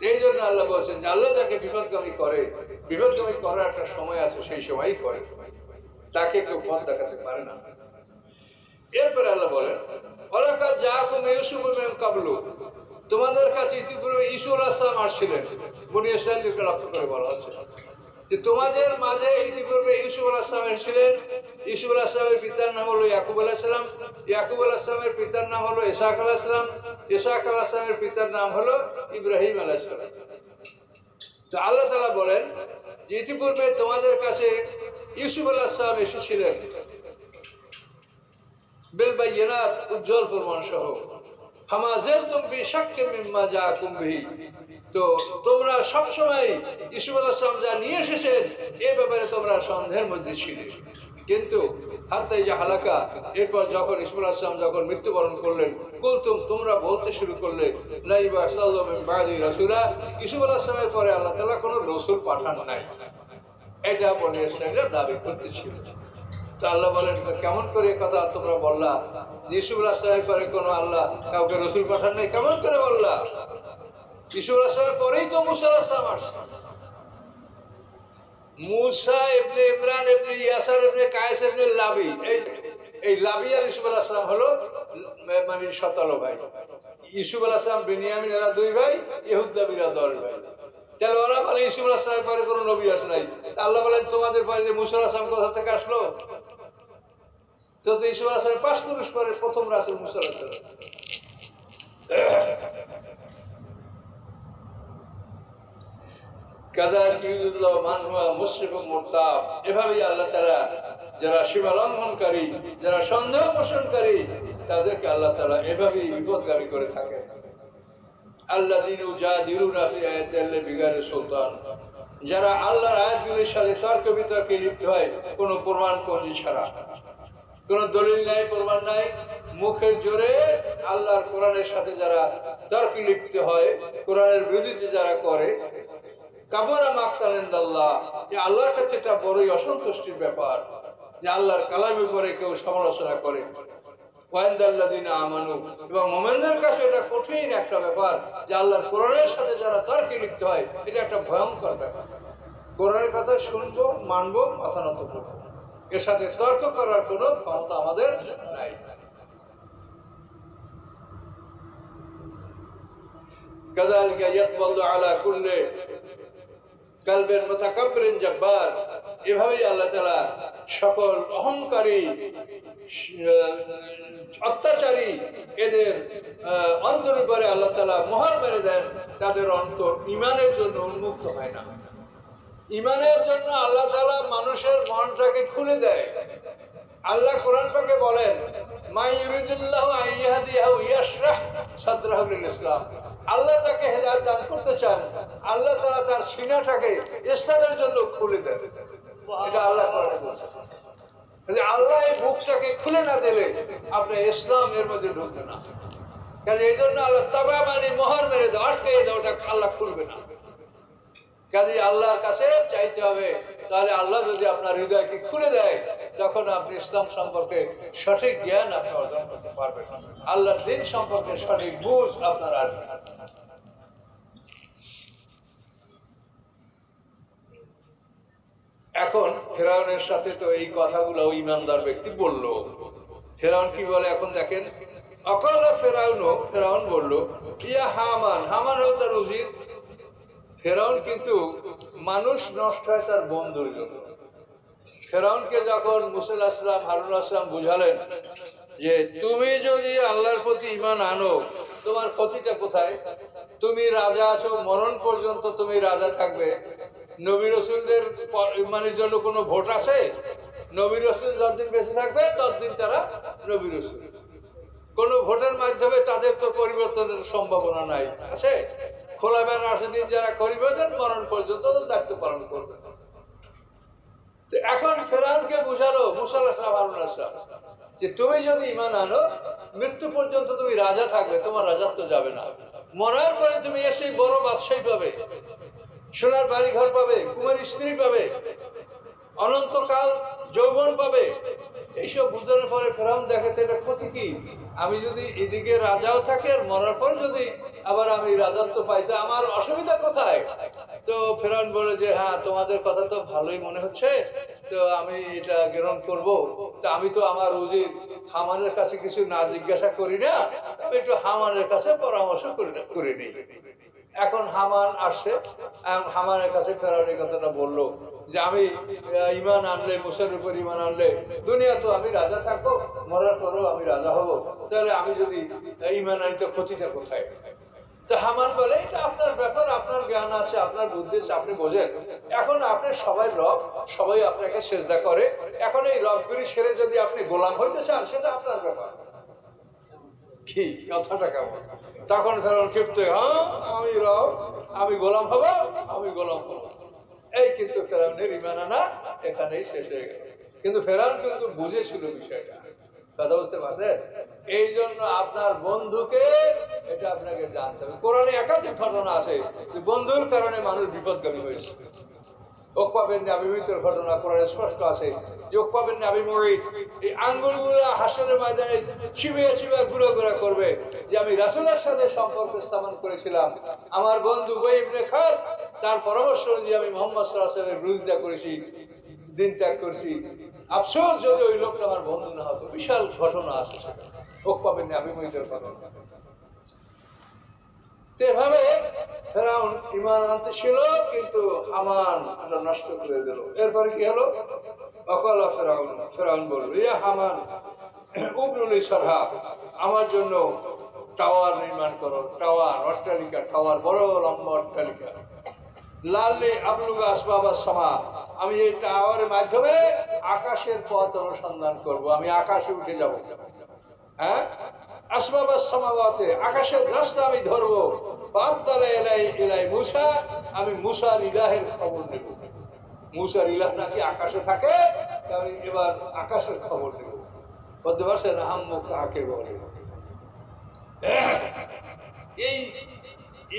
এই জন্য আল্লাহ বলছেন যে আল্লাহ যাকে বিপদগামী করে, বিপদগামী করার একটা সময় আছে, সেই সময়ই করে, তাকে কেউ পথ দেখাতে পারে না। এরপরে আল্লাহ বলেন, ওয়ালাকাদ জাআকুম ইউসুফ মিন ক্বাবলু, তোমাদের কাছে ইতিপূর্বে ঈসা আলাইহিস সালাম আসছিলেন। বনী ইসরাঈলকে লক্ষ্য করে বলা হচ্ছে যে তোমাদের মাঝে ইতিপূর্বে ইউসুফ আলাইহিস সালাম এসেছিলেন। ইউসুফ আলাইহিস সালামের পিতার নাম হলো ইয়াকুব আলাইহিস সালাম, ইয়াকুব আলাইহিস সালামের পিতার নাম হলো ইসহাক আলাইহিস সালাম, ইসহাক আলাইহিস সালামের পিতার নাম হলো ইব্রাহিম আলাইহিস সালাম। তো আল্লাহ তাআলা বলেন যে ইতিপূর্বে তোমাদের কাছে ইউসুফ আলাইহিস সালাম এসেছিলেন বিল বায়িনাত, উজ্জ্বল প্রমাণ সহ। ফামা যালতুম ফি শাক্কিন মিম্মা জাআকুম বিহি, তো তোমরা সবসময় ইউসুফ আলাইহিস সালাম যা নিয়ে এসেছেন এই ব্যাপারে তোমরা সন্দেহের মধ্যে ছিলে। কিন্তু হাত্তা ইজা হালাকা, এরপর যখন ইউসুফ আলাইহিস সালাম যখন মৃত্যুবরণ করলেন, কুলতুম, তোমরা বলতে শুরু করলে, লা ইবাসাল্লাহু মিন বাদি রাসূলা, ইউসুফ আলাইহিস সালামের পরে আল্লাহ তাআলা কোনো রাসূল পাঠান নাই। এটা বনী ইসরাঈলরা দাবি করতেছিল। তো আল্লাহ বলেন, কেমন করে কথা তোমরা বললা ইউসুফ আলাইহিস সালামের পরে কোনো আল্লাহ কাউকে রাসূল পাঠান নাই? কেমন করে বললা? ইউসুফ আলাইহিস সালামের পরেই তো মুসা আলাইহিস সালাম আসছে। মুসা ইবনে ইমরান ইবনে ইয়াসার ইবনে কায়েস ইবনে লাবি, এই লাবি আর ইউসুফ আলাইহিস সালাম হলো মানে শতালো ভাই। ইউসুফ আলাইহিস সালাম বিনিয়ামিন এরা 2 ভাই, ইহুদা বিরা 10 ভাই। তাহলে ওরা বলে ইউসুফ আলাইহিস সালামের পরে কোনো নবী আসে নাই। তা আল্লাহ বলেন তোমাদের পরে যে মুসা আলাইহিস সালাম কোথা থেকে আসলো? তো ইউসুফ আলাইহিস সালামের 5 পুরুষ পরে প্রথম রাসূল মুসা আলাইহিস সালাম। এভাবেই আল্লাহ তাআলা যারা সীমা লঙ্ঘনকারী, যারা সন্দেহ পোষণকারী, তাদেরকে আল্লাহ তাআলা এভাবেই বিপদগামী করে থাকেন। আল্লাযীনা ইউজাদিলুনা ফি আয়াতিল্লাহি বিগাইরি সুলতান, যারা আল্লাহর আয়াতগুলির সাথে তর্ক বিতর্কে লিপ্ত হয় কোনো প্রমাণ পঞ্জি ছাড়া। কোনো দলিল নাই, প্রমাণ নাই, মুখের জোরে আল্লাহর কোরআনের সাথে যারা তর্কে লিপ্ত হয়, কোরআনের বিরোধিতা যারা করে, কাবুরা মাকতান ইনদাল্লাহ, যে আল্লাহর কাছে এটা বড়ই অসন্তুষ্টির ব্যাপার যে আল্লাহর কালামের উপরে কেউ সমালোচনা করে। ওয়াইন্দাল্লাযিনা আমানু, এবং মুমিনদের কাছে এটা কঠিন একটা ব্যাপার যে আল্লাহর কোরআনের সাথে যারা তর্কে লিপ্ত হয়, এটা একটা ভয়ঙ্কর ব্যাপার। কোরআনের কথা শুনবো, মানবো, মাথা নত করবো, এর সাথে তর্ক করার কোনো ক্ষমতা আমাদের নাই। কাযালিকা ইয়াতওয়াল্লু আলা কুল্লি কালবিন মুতাকাব্বিরিন জাব্বার, এভাবেই আল্লাহ তাআলা সকল অহংকারী, অত্যাচারী এদের অন্তরের উপরে আল্লাহ তাআলা মোহর মেরে দেন। তাদের অন্তর ঈমানের জন্য উন্মুক্ত হয় না। ঈমানের জন্য আল্লাহ তাআলা মানুষের মনটাকে খুলে দেয়। আল্লাহ কোরআন পাকে বলেন, মা ইউরিদুল্লাহু আন ইয়াহদিয়াহু ইয়াশরাহ সাদরাহু লিল ইসলাম, আল্লাহ তাকে হেদায়েত দান করতে চান, আল্লাহ তাআলা তার সিনাটাকে ইসলামের জন্য খুলে দেন। এটা আল্লাহ কোরআনে বলেছেন। আল্লাহ এই বুকটাকে খুলে না দিলে আপনি ইসলাম এর মধ্যে ঢুকবে না। কাজে এই জন্য আল্লাহ তাবা মানে মোহর মেরে দাও, আটকে দাও, ওটা আল্লাহ খুলবে না। কাজে আল্লাহর কাছে চাইতে হবে। তাহলে আল্লাহ যদি আপনার হৃদয়কে খুলে দেয়, তখন আপনি ইসলাম সম্পর্কে সঠিক জ্ঞান আপনি অর্জন করতে পারবেন, আল্লাহর দিন সম্পর্কে সঠিক বুঝ আপনার আসবে। এখন ফেরাউনের সাথে তো এই কথাগুলো ইমানদার ব্যক্তি বলল। ফেরাউন কি বলে এখন দেখেন, অকালা ফেরাউন বলল, ইয়া হামান, হামান হল তার উজির। ফেরাউন কিন্তু মানুষ নষ্ট হয় তার বন্ধুর জন্য। ফেরাউনকে যখন মুসা আলাইহিস সালাম, হারুন আলাইহিস সালাম বুঝালেন যে তুমি যদি আল্লাহর প্রতি ঈমান আনো, তোমার ক্ষতিটা কোথায়? তুমি রাজা আছো, মরণ পর্যন্ত তুমি রাজা থাকবে। নবী রাসূলদের ঈমানের জন্য কোনো ভোট আছে? নবী রাসূল যতদিন বেঁচে থাকবে ততদিন তারা নবী রাসূল। কোন ভোটের মাধ্যমে তাদের তো পরিবর্তনের সম্ভাবনা নাই, আছে? খোলাফায়ে রাশিদিন যারা করিবেছেন মরণ পর্যন্ত দায়িত্ব পালন করবে। এখন ফেরাউনকে বুঝালো মুসা আলাইহিস সালাম, হারুন আলাইহিস সালাম যে তুমি যদি ঈমান আনো, মৃত্যু পর্যন্ত তুমি রাজা থাকবে, তোমার রাজত্ব যাবে না। মরার পরে তুমি এসে বড় বাদশাহী পাবে, সোনার বাড়ি ঘর পাবে, কুমারী স্ত্রী পাবে, অনন্তকাল যৌবন পাবে। এইসব বুঝানোর পরে ফেরাউন দেখে তো এটা ক্ষতি কি? আমি যদি এদিকে রাজাও থাকি আর মরার পর যদি আবার আমি রাজত্ব পাই, তো আমার অসুবিধা কোথায়? তো ফেরাউন বলে যে হ্যাঁ, তোমাদের কথা তো ভালোই মনে হচ্ছে, তো আমি এটা গ্রহণ করব। তো আমি তো আমার উজির হামানের কাছে কিছু না জিজ্ঞাসা করি না, আমি একটু হামানের কাছে পরামর্শ করে নিই। এখন হামান আসছে, হামানের কাছে ফেরাউন এই কথাটা বললো যে আমি ঈমান আনলে, মুসার উপর ঈমান আনলে দুনিয়া তো আমি রাজা থাকবো, মরার পরেও আমি রাজা হব, তাহলে আমি যদি ঈমান আনি তো ক্ষতিটা কোথায়? তো হামান বলে এটা আপনার ব্যাপার, আপনার জ্ঞান আছে, আপনার বুদ্ধি আছে, আপনি বোঝেন। এখন আপনি সবাই রব, সবাই আপনাকে সেজদা করে, এখন এই রবগুলি সেরে যদি আপনি গোলাম হইতে চান, সেটা আপনার ব্যাপার। কি কথাটা কেমন? তখন ফেরাউন ক্ষিপ্ত, হ্যাঁ আমি রব, আমি গোলাম হব, আমি গোলাম হব। এই কিন্তু ফেরাউনের ঈমান আনা এখানেই শেষ হয়ে গেল। কিন্তু ফেরাউন কিন্তু বুঝেছিল বিষয়টা, কথা বুঝতে পারছেন? এই জন্য আপনার বন্ধুকে এটা আপনাকে জানতে হবে। কোরআনে একাধিক ঘটনা আছে যে বন্ধুর কারণে মানুষ বিপদগামী হয়েছে। উকবা বিন আবী মুঈতের ঘটনা কোরআনে স্পষ্ট আছে যে উকবা বিন আবী মুঈত এই আঙ্গুলগুলো হাসরের ময়দানে চিবিয়ে চিবিয়ে গুঁড়ো গুঁড়ো করবে যে আমি রাসূলের সাথে সম্পর্ক স্থাপন করেছিলাম, আমার বন্ধু উবাই ইবনে খালদ তার পরামর্শ অনুযায়ী আমি মুহাম্মদ সাল্লাল্লাহু আলাইহি ওয়াসাল্লামের বিরোধিতা করেছি, দিন ত্যাগ করেছি। আফসোস যদি ওই লোকটা আমার বন্ধু না হতো। বিশাল ঘটনা আছে সেটা, উকবা বিন আবী মুঈতের ঘটনা। এভাবে ফেরাউন ঈমান আনতে ছিল, কিন্তু হামান এটা নষ্ট করে দিল। এরপরে কি হলো? অকালা ফেরাউন বলল, ইয়া হামান উবনুলি সারহা, আমার জন্য টাওয়ার নির্মাণ করো, টাওয়ার, অট্টালিকা, টাওয়ার, বড় লম্বা অট্টালিকা। লাল্লি আবলুগা আসবাবা সামা, আমি এই টাওয়ারের মাধ্যমে আকাশের পথ অনুসন্ধান করব, আমি আকাশে উঠে যাব। হ্যাঁ, আসবাবা সামাওয়াতে, আকাশের রাস্তা আমি ধরবো। বাদদালা ইলাই মুসা, আমি মুসার ইলাহের খবর নেব। মুসার ইলাহ নাকি আকাশে থাকে, আমি এবার আকাশের খবর নেব। বলতে পারছেন আহাম্মক কাকে বলে?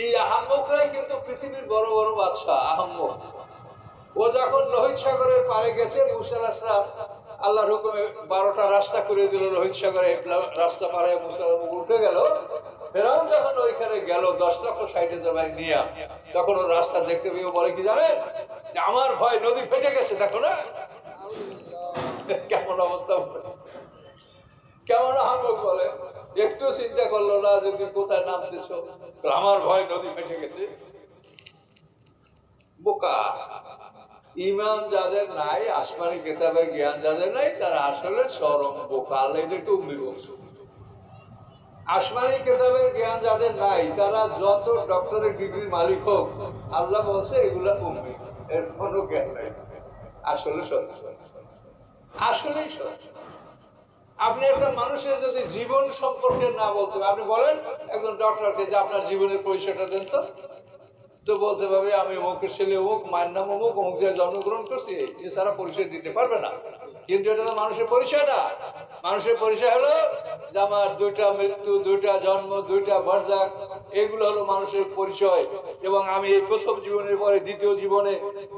এই আহাম্মকরাই কিন্তু পৃথিবীর বড় বড় বাদশাহ। আহাম্মক ও যখন লোহিত সাগরের পারে গেছে, মুসা আলাইহিস সালাম আল্লাহর হুকুমে 12টা রাস্তা করে দিল, লোহিত সাগরে রাস্তা পারে মুসা উঠে গেল। ফেরাউন যখন ওইখানে গেল 10,60,000 ভাই নিয়ে, তখন ওর রাস্তা দেখতে পেয়ে বলে কি জানেন, যে আমার ভয় নদী ফেটে গেছে, দেখো না কেমন অবস্থা। কেমন আহাম্মক বলে, একটু চিন্তা করলো না যে তুই কোথায় নামতেছ, আমার ভয় নদী ফেটে গেছে। বোকা। ঈমান যাদের নাই, আসমানি কিতাবের জ্ঞান যাদের নাই, তারা আসলে চরম বোকা। আল্লাহ এদেরকে উম্মি বলছে। আসমানি কিতাবের জ্ঞান যাদের নাই, তারা যত ডক্টরের ডিগ্রির মালিক হোক, আল্লাহ বলছে এগুলা উম্মি, এর কোনো জ্ঞান নাই। আসলে সত্য, আসলেই সত্য। আপনি একটা মানুষের যদি জীবন সম্পর্কে না বলতে, আপনি বলেন একজন ডক্টরকে যে আপনার জীবনের পরিচয়টা দেন তো বলতে পারবে আমি অমুকের ছেলে অমুক, মায়ের নাম অমুক, অমুক জায়গায় জন্মগ্রহণ করছি, এছাড়া পরিচয় দিতে পারবে না। কিন্তু এটা তো মানুষের পরিচয় না। মানুষের পরিচয় হলো যে আমার দুইটা মৃত্যু, দুইটা জন্ম, দুইটা বরযাক, এগুলো হলো মানুষের পরিচয়। এবং আমি এই প্রথম জীবনের পরে দ্বিতীয় জীবনে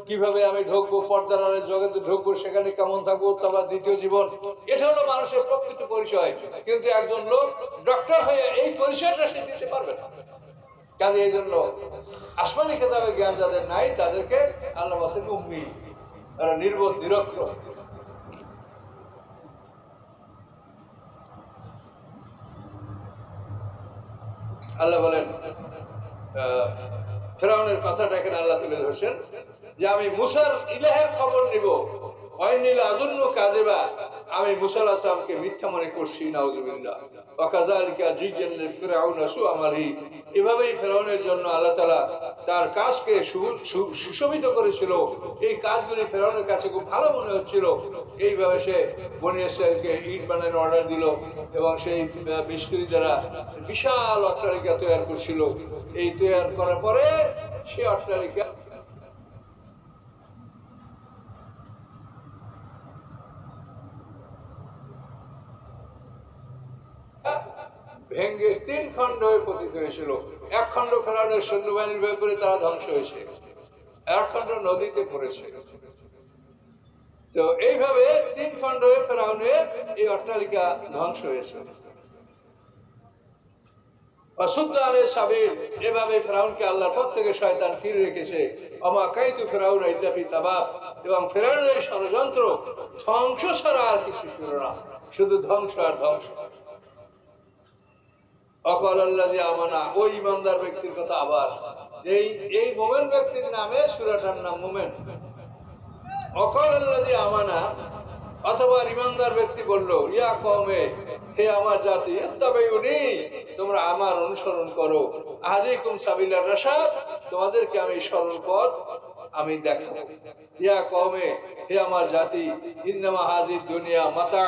কিভাবে আমি ঢুকবো, পর্দার আড়ালে জগতে ঢুকবো, সেখানে কেমন থাকবো, তারপর দ্বিতীয় জীবন, এটা হলো মানুষের প্রকৃত পরিচয়। কিন্তু একজন লোক ডক্টর হয়ে এই পরিচয়টা সে দিতে পারবে না। কাজে এই জন্য আসমানি খেতাবের জ্ঞান যাদের নাই তাদেরকে আল্লাহ বলেন উম্মি, তারা নির্বোধ, নিরক্ষর। আল্লাহ বলেন ফেরাউনের কথাটা এখানে আল্লাহ তুলে ধরছেন যে আমি মুসার ইলাহের খবর নিব, অয়নিল আজন্য কাযিবা, আমি মুসা আলাইহিস সালামকে মিথ্যা মনে করছি, নাউযুবিল্লাহ। ওয়াকাযালিকা যুয্জিনা ফিরআউনা সুআমালি, এভাবেই ফেরাউনের জন্য আল্লাহ তাআলা তার কাজকে সুশোভিত করেছিল। এই কাজগুলি ফেরাউনের কাছে খুব ভালো মনে হচ্ছিল। এইভাবে সে বনী ইসরাঈলকে ইট বানানোর অর্ডার দিল এবং সেই মিস্ত্রি দ্বারা বিশাল অট্টালিকা তৈরি করছিল। এই তৈরি করার পরে সে অট্টালিকা ভেঙ্গে 3 খণ্ড হয়ে পতিত হয়েছিল। এক খণ্ড ফেরাউনের সৈন্যবাহিনীর ব্যাপারে তারা ধ্বংস হয়েছে, এক খণ্ড নদীতে পড়েছে। তো এইভাবে 3 খণ্ড হয়ে ফেরাউনের এই অট্টালিকা ধ্বংস হয়েছে। অসুদ্দানের সাবিল, এভাবে ফেরাউনকে আল্লাহর পথ থেকে শয়তান ফিরে রেখেছে। আমা কাইদু ফেরাউন ইল্লা ফি তাবাব, এবং ফেরাউনের ষড়যন্ত্র ধ্বংস ছাড়া আর কিছু ছিল না, শুধু ধ্বংস আর ধ্বংস। অকাল আল্লাযী আমানা, ওই ইমানদার ব্যক্তির কথা আবার এই মুমিন ব্যক্তির নামে সূরাটার নাম মুমিন। অকাল আল্লাযী আমানা, অথবা ইমানদার ব্যক্তি বলল, ইয়া কওমে, হে আমার জাতি, ইত্তাবিউনি, তোমরা আমার অনুসরণ করো, আহদিকুম সাবিলার রাশাদ, তোমাদেরকে আমি সরল পথ আমি দেখাবো। ইয়া কওমে, হে আমার জাতি, ইন্নামা হাযিদ দুনিয়া মাতা,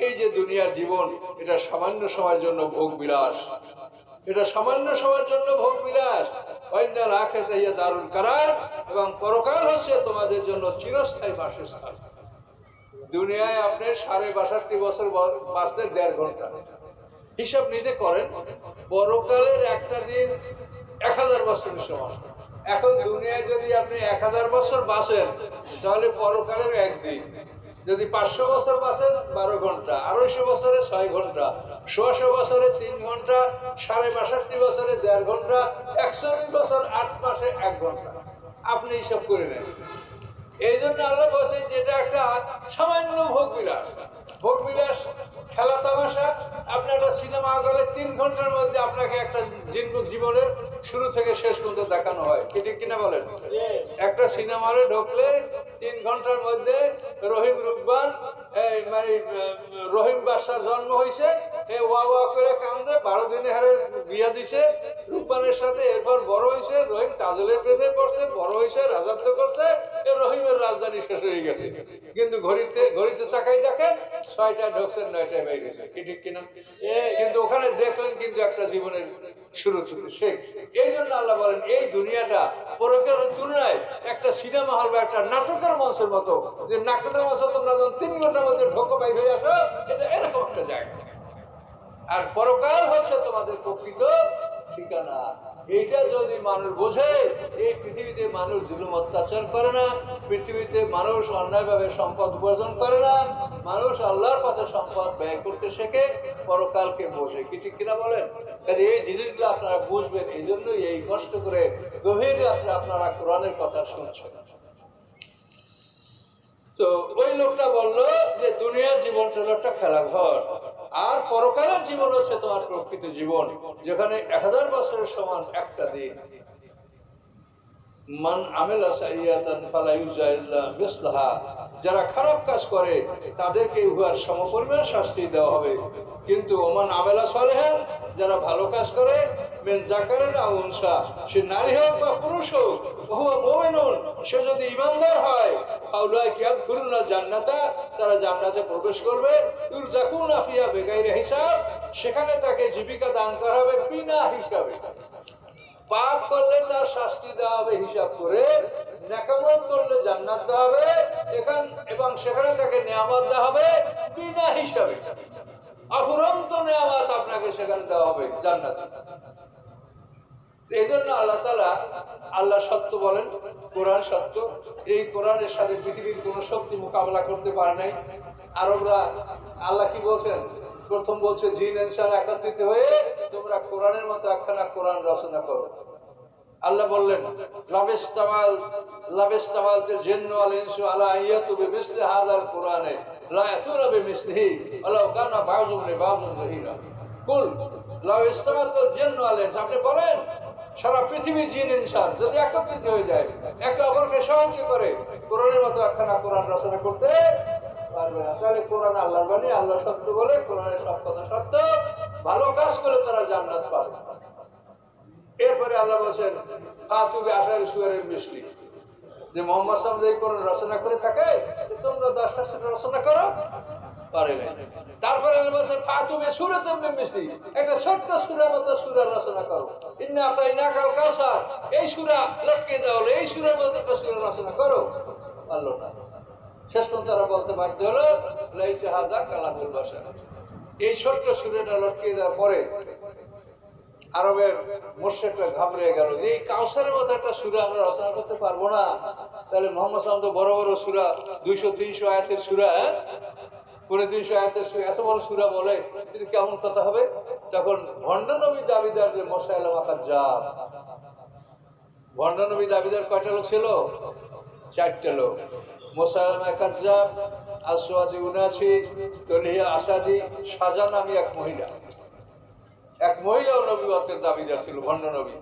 এই যে দুনিয়ার জীবন, এটা সামান্য সময়ের জন্য ভোগ বিলাস, এটা সামান্য সময়ের জন্য ভোগ বিলাস। ওয়াইনাল আখিরাতা হিয়া দারুল কারার, এবং পরকাল হচ্ছে তোমাদের জন্য চিরস্থায়ী বাসস্থান। দুনিয়ায় আপনি 62.5 বছর বাঁচলে 1.5 ঘন্টা, হিসাব নিজে করেন। পরকালের একটা দিন 1000 বছরের সমান। এখন দুনিয়ায় যদি আপনি 1000 বছর বাঁচেন, তাহলে পরকালের একদিন। যদি 500 বছর বাঁচেন 12 ঘন্টা, 250 বছরে 6 ঘন্টা, 100 বছরে 3 ঘন্টা, 65 বছরে 1.5 ঘন্টা, 120 বছর 8 মাসে 1 ঘন্টা। আপনি হিসাব করে নেন। এই জন্য আল্লাহ বলছে যেটা একটা সামান্য ভোগ বিলাস, ভোগ বিলাস, খেলা তামাশা। আপনার একটা সিনেমা হলে 3 ঘন্টার মধ্যে আপনাকে একটা জীবনের শুরু থেকে শেষ পর্যন্ত দেখানো হয়, ঠিক কিনা বলেন? একটা সিনেমা হলে ঢুকলে 3 ঘন্টার মধ্যে রহিম রুকবান, মানে রহিম বাদশার জন্ম হয়েছে, ওয়া ওয়া করে কান্দে, 12 দিনে হারে বিয়া দিছে রুকবানের সাথে, এরপর বড় হয়েছে, রহিম তাজলের প্রেমে পড়ছে, বড় হয়েছে, রাজত্ব করছে, রহিমের রাজধানী শেষ হয়ে গেছে। কিন্তু ঘড়িতে চাকাই দেখেন 6টায় ঢুকছেন, 9টায় বের হয়েছে, ঠিক কিনা? কিন্তু ওখানে দেখলেন কিন্তু একটা জীবনের শুরু থেকে শেষ। এই জন্য আল্লাহ বলেন এই দুনিয়াটা পরকালের তুলনায় একটা সিনেমা হল বা একটা নাটকের মঞ্চের মতো। যে নাটকের মঞ্চ তোমরা যখন 3 ঘন্টার মধ্যে ঢোকো বাইর হয়ে আসো, এটা এরকম একটা জায়গা। আর পরকাল হচ্ছে তোমাদের প্রকৃত ঠিকানা। এইটা যদি মানুষ বোঝে, এই পৃথিবীতে মানুষ জুলুম অত্যাচার করে না, পৃথিবীতে মানুষ অন্যায়ভাবে সম্পদ উপার্জন করে না, মানুষ আল্লাহর পথে সম্পদ ব্যয় করতে শেখে, পরকালকে বোঝে, কি ঠিক কিনা বলেন? কাজে এই জিনিসগুলো আপনারা বুঝবেন। এই জন্যই এই কষ্ট করে গভীর রাত্রে আপনারা কোরআনের কথা শুনছেন। তো ওই লোকটা বললো যে দুনিয়ার জীবন ছিল একটা খেলাঘর, আর পরকালের জীবন হচ্ছে তোমার প্রকৃত জীবন, যেখানে 1000 বছরের সমান একটা দিন। মান আমিলা সাইয়্যাতান ফালা ইউজা ইল্লা মিসলাহা, যারা খারাপ কাজ করে তাদেরকে উহার সমপরিমাণ শাস্তি দেওয়া হবে। কিন্তু ওমান আমিলা সালিহান, যারা ভালো কাজ করে, মিন যাকারিন আও উনসা, সে নারী হোক বা পুরুষ হোক, হুয়া মুমিনুন, সে যদি ঈমানদার হয়, ফাউলাইকা ইয়াদখুলুনা জান্নাতা, তারা জান্নাতে প্রবেশ করবে, ইউরযাকুনা ফিহা বিগাইরি হিসাব, সেখানে তাকে জীবিকা দান করা হবে বিনা হিসাবে। পাপ করলে তার শাস্তি দেওয়া হবে হিসাব করে, নেকামত করলে জান্নাত দেওয়া হবে এখান, এবং সেখানে তাকে নিয়ামত দেওয়া হবে বিনা হিসাবে, অফুরন্ত নিয়ামত আপনাকে সেখানে দেওয়া হবে জান্নাতে। এই জন্য আল্লাহ তাআলা, আল্লাহ সত্য বলেন, কোরআন সত্য। এই কোরআনের সাথে পৃথিবীর কোন শক্তি মোকাবেলা করতে পারে নাই। আরবরা, আল্লাহ কি বলছেন? প্রথম বলছে জিন ইনসান একত্রিত হয়ে তোমরা কোরআনের মতো একখানা কোরআন রচনা করো। আল্লাহ বললেন লাবিস্তামাল জিন্নু ওয়াল ইনসু আলা আইয়াতু বিমিসলি হাযাল কোরআনে লা ইয়াতুনা বিমিসলিহি ওয়ালাউ কানা বাযুহুম লিবাযিন যাহিরা। কুল লাবিস্তামাল জিন্নু ওয়াল ইনসু, আপনি বলেন সারা পৃথিবীর জিন ইনসান যদি একত্রিত হয়ে যায়, একে অপরকে সাহায্য করে, কোরআনের মতো একখানা কোরআন রচনা করতে পারবে না। তাহলে কোরআন আল্লাহর বাণী, আল্লাহ সত্য বলে, কোরআনের সব কথা সত্য, ভালো কাজ করে তারা জান্নাত পাবে। এরপরে আল্লাহ বলছেন ফাতুবি আশারি সুয়ারের মিসলি, যে মুহাম্মদ সাল্লাল্লাহু আলাইহি ওয়াসাল্লাম কোরআন রচনা করে থাকে, তোমরা 10টা সূরা রচনা করো, পারে না। তারপরে আল্লাহ বলছেন ফাতুবি সূরাতাম মিন মিসলি, একটা ছোট্ট সূরার মতো সূরা রচনা করো। ইন্না আতাইনাকাল কাউসার, এই সূরা লটকে দাও, এই সূরার মতো একটা সূরা রচনা করো, পারলো না। শেষ পর্যন্ত তারা বলতে বাধ্য হলো লাইসা হাযা কালামুল বাশার। এই ছোট্ট সূরাটা লটকে দেওয়ার পরে আরবের মুশরিকরা ঘাবড়ে গেল যে এই কাউসারের মতো একটা সূরা আমরা রচনা করতে পারবো না, তাহলে মুহাম্মদ সাল্লাল্লাহু আলাইহি ওয়াসাল্লাম তো বড় বড় সূরা, 200-300 আয়াতের সূরা, 300 আয়াতের সূরা, এত বড় সূরা বলে, এটা কেমন কথা হবে? তখন ভণ্ড নবী দাবিদার যে মুসাইলামা কাজ্জাব, ভণ্ড নবী দাবিদার কয়টা লোক ছিল? 4টা লোক। মুসাইলামা কাজ্জাব, আসওয়াদি উনাসি, তলহিয়া আসাদি, সাজা নামী এক মহিলা, এক মহিলাও নবীর দাবিদার ছিল, ভণ্ড নবী।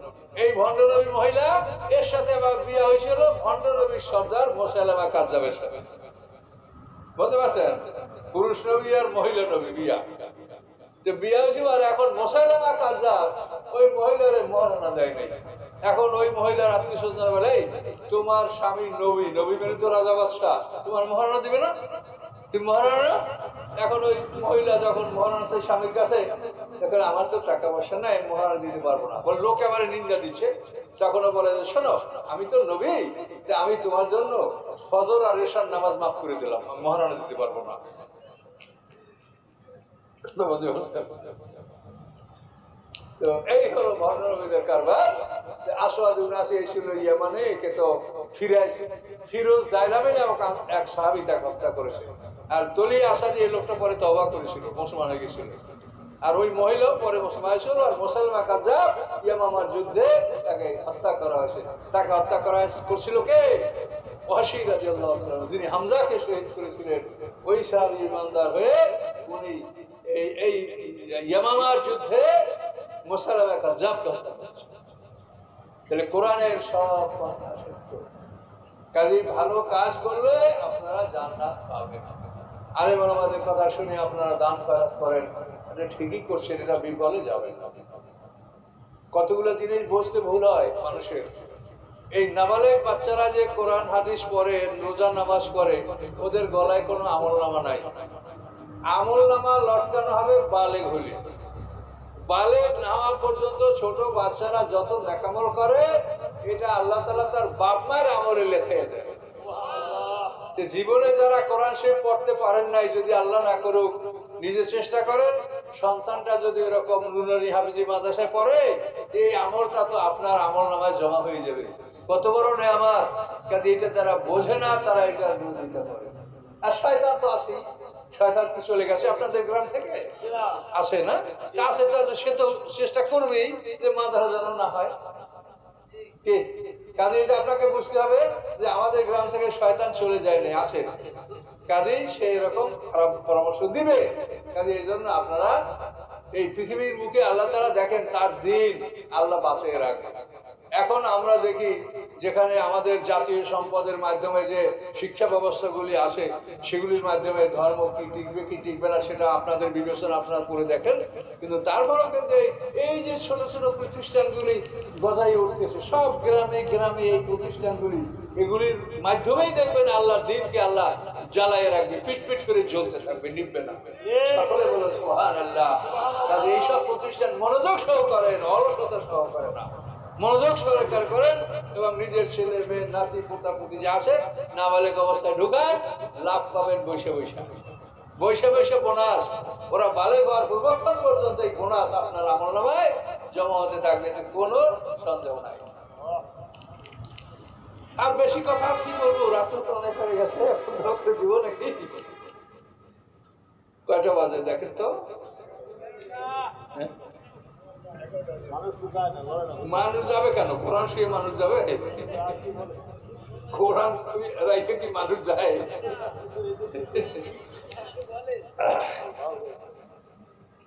এই ভণ্ড নবী মহিলা, এর সাথে আবার বিয়ে হয়েছিল ভণ্ড নবীর সর্দার মুসাইলামা কাজ্জাবের সাথে। বুঝতে পারছেন? পুরুষ নবী আর মহিলা নবী বিয়া, যে বিয়ে হয়েছিল। আর এখন মুসাইলামা কাজ্জাব ওই মহিলার মহারণা দেয় নাই। এখন ওই মহিলার আত্মীয় স্বজন বলে, তোমার স্বামী নবী, নবী মানে তো রাজা বাদশাহ, তোমার মহারণা দিবে না? তুমি মহারণা। এখন ওই মহিলা যখন মহারণা চাই স্বামীর কাছে, এখন আমার তো টাকা পয়সা নাই, মহারণা দিতে পারবো না, বলে লোকে আমার নিন্দা দিচ্ছে। তখনও বলে যে শোনো, আমি তো নবী, আমি তোমার জন্য ফজর আর এশার নামাজ মাফ করে দিলাম, মহারণা দিতে পারবো না। তো এই হলো ভণ্ড নবীদের কারবার। আসওয়াদ উনাসি ছিল ইয়ামানে, একে তো ফিরোজ দাইলামে এক সাহাবী তাকে হত্যা করেছে। আর তলিয়া আসাদি এই লোকটা পরে তওবা করেছিল, মুসলমান হয়ে গেছিল। আর ওই মহিলাও পরে মুসলমান হয়েছিল। আর মুসাইলামা কাজ্জাব ইয়ামামার যুদ্ধে তাকে হত্যা করা হয়েছে। তাকে হত্যা করা করছিল কে? ওয়াহশী রাদিয়াল্লাহু আনহু, যিনি হামজাকে শহীদ করেছিলেন। ওই সাহাবী ইমানদার হয়ে উনি এই ইয়ামামার যুদ্ধে মুসাইলামা কাজ্জাবকে হত্যা করেছেন। তাহলে কোরআনের সব কথা সত্য। কাজেই ভালো কাজ করলে আপনারা জান্নাত পাবেন। আলেম ওলামাদের কথা শুনে আপনারা দান খয়রাত করেন, এটা ঠিকই করছেন, এটা বিফলে যাবেন না। কতগুলো জিনিস বুঝতে ভুল হয় মানুষের। এই নাবালেগ বাচ্চারা যে কোরআন হাদিস পড়ে, রোজা নামাজ করে, ওদের গলায় কোনো আমলনামা নাই। আমলনামা লটকানো হবে বালেগ হইলে। বালেগ না হওয়া পর্যন্ত ছোট বাচ্চারা যত নেকামল করে, এটা আল্লাহ তাআলা তার বাপ মায়ের আমলে লেখাই দেয়। জীবনে যারা কোরআন শরীফ পড়তে পারেন নাই, যদি আল্লাহ না করুক নিজে চেষ্টা করেন, সন্তানটা যদি এরকম নুনারি হাফিজি মাদ্রাসায় পড়ে, এই আমলটা তো আপনার আমল নামায় জমা হয়ে যাবে। কত বড় নেয়ামত! কাজে এটা তারা বোঝে না, তারা এটা বিরোধিতা করে। আর শয়তান তো আছে, শয়তান কি চলে গেছে আপনাদের গ্রাম থেকে? আসে না? আসে, সে তো চেষ্টা করবেই যে মাদ্রাসা যেন না হয়। কে? কাজে এটা আপনাকে বুঝতে হবে যে আমাদের গ্রাম থেকে শয়তান চলে যায় না, আসে। কাজেই সে এরকম খারাপ পরামর্শ দিবে। কাজে এই জন্য আপনারা এই পৃথিবীর বুকে আল্লাহ তাআলা দেখেন তার দিন আল্লাহ বাঁচিয়ে রাখবেন। এখন আমরা দেখি যেখানে আমাদের জাতীয় সম্পদের মাধ্যমে যে শিক্ষা ব্যবস্থাগুলি আছে, সেগুলির মাধ্যমে ধর্ম কি টিকবে কি টিকবে না সেটা আপনাদের বিবেচনা আপনারা করে দেখেন। কিন্তু তারপরেও কিন্তু এই যে ছোট ছোট প্রতিষ্ঠানগুলি গজাই উঠতেছে সব গ্রামে গ্রামে, এই প্রতিষ্ঠানগুলি, এগুলির মাধ্যমেই দেখবেন আল্লাহর দিনকে আল্লাহ জ্বালায় রাখবে, পিট পিট করে জ্বলতে থাকবে, নিভবে না। সকলে বলেন সুবহানাল্লাহ। তাহলে এইসব প্রতিষ্ঠান মনোযোগ সহ করেন, অলসতা সহ করে না। মনোযোগ সহকারে করেন এবং নিজের ছেলে মেয়ে নাতি পোতা পুতি যা আছে নাবালিক অবস্থায় ঢুকান, লাভ পাবেন বসে বসে বসে বসে বোনাস। ওরা বালে হওয়ার পূর্বক্ষণ পর্যন্ত এই বোনাস আপনার আমল নামায় জমা হতে থাকবে, কোনো সন্দেহ নাই। আর বেশি কথা কি বলবো, রাত্র তো অনেক হয়ে গেছে, এখন ধরতে দিব নাকি? কয়টা বাজে দেখেন তো? মানুষ যাবে কেন? কোরআন শুয়ে মানুষ যাবে? কোরআন রাইখে কি মানুষ যায়?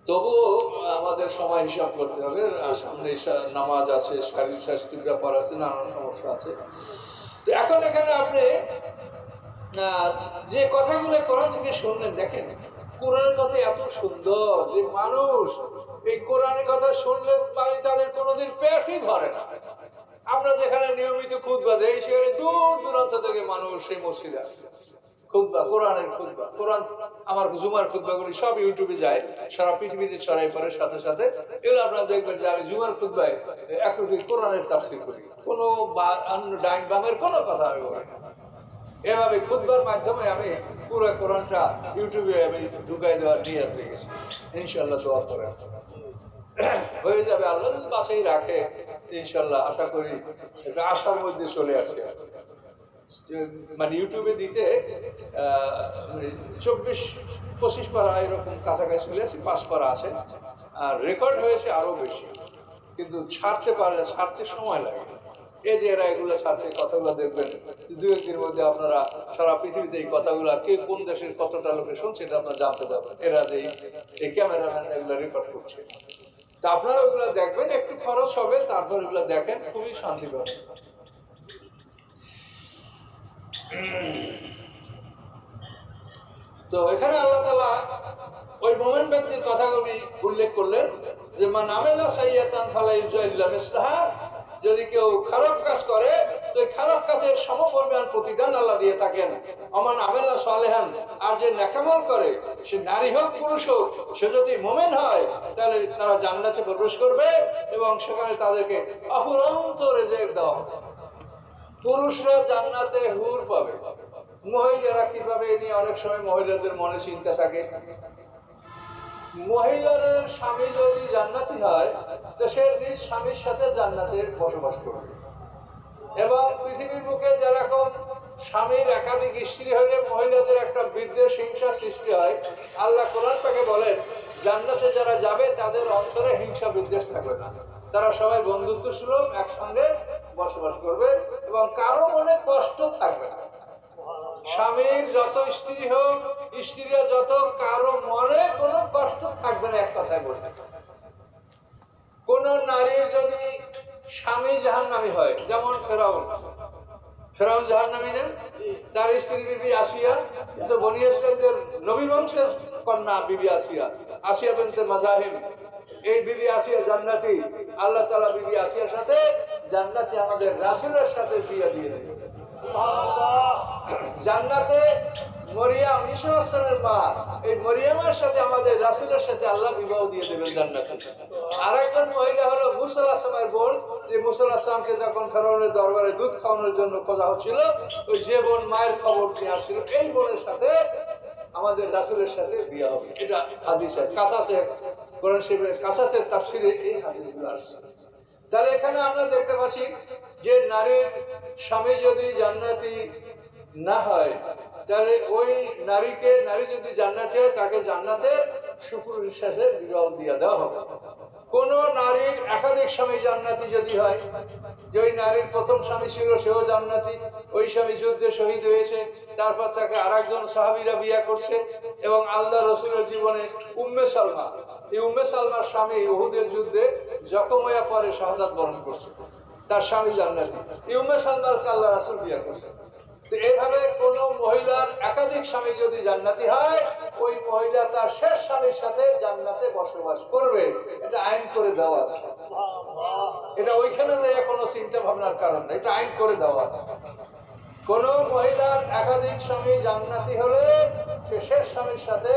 তবুও আমাদের সময় হিসাব করতে হবে, সামনে নামাজ আছে, শারীরিক স্বাস্থ্যের ব্যাপার আছে, নানান সমস্যা আছে। তো এখন এখানে আপনি যে কথাগুলো কোরআন থেকে শুনলেন, দেখেন কোরআনের কথা এত সুন্দর যে মানুষ এই কোরআনের কথা শুনলে তাদের কোনোদিন পেটই ভরে না। আমরা যেখানে নিয়মিত খুতবা দেই সেখানে দূর দূরান্ত থেকে মানুষ সেই মসজিদে আসে, খুতবা, কোরআনের খুতবা, কোরআন আমার জুমার খুতবাগুলি সব ইউটিউবে যায়, সারা পৃথিবীতে ছড়াই পড়ে। সাথে সাথে এগুলো আপনারা দেখবেন যে আমি জুমার খুতবায় একটু কোরআনের তাফসীর করি, কোনো ডাইন বামের কোনো কথা আমি বলি না। এভাবে খুতবার মাধ্যমে আমি পুরো কোরআনটা ইউটিউবে আমি ঢুকাই দেওয়ার নিয়ত রেখেছি। ইনশাআল্লাহ দোয়া করে হয়ে যাবে, আল্লাহ যদি বাসাই রাখে ইনশাআল্লাহ। আশা করি এটা আশার মধ্যে চলে আসে। মানে ইউটিউবে দিতে 24-25 পারা এরকম কাছাকাছি চলে আসে, 5 পারা আছে, আর রেকর্ড হয়েছে আরো বেশি, কিন্তু ছাড়তে পারলে ছাড়তে সময় লাগে। এই যে এরা এগুলো ছাড়ছে, কথাগুলো দেখবেন 2-1 দিনের মধ্যে আপনারা সারা পৃথিবীতে এই কথাগুলা কে কোন দেশের কতটা লোকে শুনছে এটা আপনারা জানতে পারবেন। এরা যে এই ক্যামেরাম্যান এগুলো রেকর্ড করছে, তা আপনারা ওইগুলো দেখবেন, একটু খরচ হবে, তারপর এগুলো দেখেন, খুবই শান্তি পাবেন। তো এখানে আল্লাহ তাআলা ওই মুমিন ব্যক্তির কথাগুলি উল্লেখ করলেন যে মান আমিলা সাইয়্যাতান ফালা ইউজা ইল্লা মিসলাহা, যদি কেউ খারাপ কাজ করে তো এই খারাপ কাজের সমপরিমাণ প্রতিদান আল্লাহ দিয়ে থাকেন। আমান আমিলা সালেহান, আর যে নেকামল করে সে নারী হোক পুরুষ হোক, সে যদি মুমিন হয় তাহলে তারা জান্নাতে প্রবেশ করবে এবং সেখানে তাদেরকে অফুরন্ত রিজিক দেওয়া হবে। পুরুষরা জান্নাতে হুর পাবে, মহিলারা কিভাবে? এ নিয়ে অনেক সময় মহিলাদের মনে চিন্তা থাকে। মহিলাদের স্বামী যদি জান্নাতি হয় তো সে নিজ স্বামীর সাথে জান্নাতে বসবাস করবে। এবং পৃথিবীর বুকে যেরকম স্বামীর একাধিক স্ত্রী হলে মহিলাদের একটা বিদ্বেষ হিংসা সৃষ্টি হয়, আল্লাহ কোরআন পাকে বলেন জান্নাতে যারা যাবে তাদের অন্তরে হিংসা বিদ্বেষ থাকবে না, তারা সবাই বন্ধুত্ব সুলভ একসঙ্গে বসবাস করবে এবং কারো মনে কষ্ট থাকবে না। স্বামীর যত স্ত্রী হোক, স্ত্রীরা যত, কারো মনে কোনো কষ্ট থাকবে না। এক কথায় বলতে, কোন নারীর যদি স্বামী জাহান্নামী হয়, যেমন ফেরাউন জাহান্নামী না? তার স্ত্রী বিবি আসিয়া, কিন্তু বনি ইসরাঈলের নবী বংশের কন্যা বিবি আসিয়া বিনতে মাজাহিম, এই বিবি আসিয়া জান্নাতি। আল্লাহ তাআলা বিবি আসিয়ার সাথে জান্নাতি আমাদের রাসূলের সাথে বিয়ে দিয়ে দেবে। জান্নাতে মরিয়াম ঈসা আলাইহিসসালামের মা, এই মরিয়ামের সাথে আমাদের রাসূলের সাথে আল্লাহ বিবাহ দিয়ে দেবেন জান্নাতে। আর একজন মহিলা হলো মুসা আলাইহিস সালামের বোন, যে মুসা আলাইহিস সালামকে যখন ফেরাউনের দরবারে দুধ খাওয়ানোর জন্য খোঁজা হচ্ছিল, ওই যে বোন মায়ের খবর নিয়ে আসছিল, এই বোনের সাথে আমাদের রাসূলের সাথে বিয়ে হবে। এটা হাদিস আছে, কাসাসে কোরআন শরীফের কাসাসে তাফসীরে এই হাদিসগুলো আসছে। তাহলে এখানে আমরা দেখতে পাচ্ছি যে নারীর স্বামী যদি জান্নাতি না হয় তাহলে ওই নারী যদি জান্নাতি হয় তাকে জান্নাতের সুপুরুষের সাথে বিবাহ দিয়ে দেওয়া হবে। কোন নারীর একাধিক স্বামী জান্নাতি যদি হয়, যে ওই নারীর প্রথম স্বামী ছিল সেও জান্নাতি, ওই স্বামী যুদ্ধে শহীদ হয়েছে, তারপর তাকে আরেকজন সাহাবীরা বিয়ে করছে এবং আল্লাহ রাসূলের জীবনে উম্মে সালমা, এই উম্মে সালমার স্বামী উহুদের যুদ্ধে জখম হয়ে পরে শাহাদাত বরণ করছে, তার স্বামী জান্নাতি, এই উম্মে সালমাকে আল্লাহ রাসূল বিয়ে করছে। তো এইভাবে কোন মহিলার একাধিক স্বামী যদি জান্নাতি হয়, ওই মহিলা তার শেষ স্বামীর সাথে জান্নাতে বসবাস করবে। এটা আইন করে দেওয়া আছে, এটা ওইখানে কোনো চিন্তা ভাবনার কারণ নেই, এটা আইন করে দেওয়া আছে। কোন মহিলার একাধিক স্বামী জান্নাতি হলে সে শেষ স্বামীর সাথে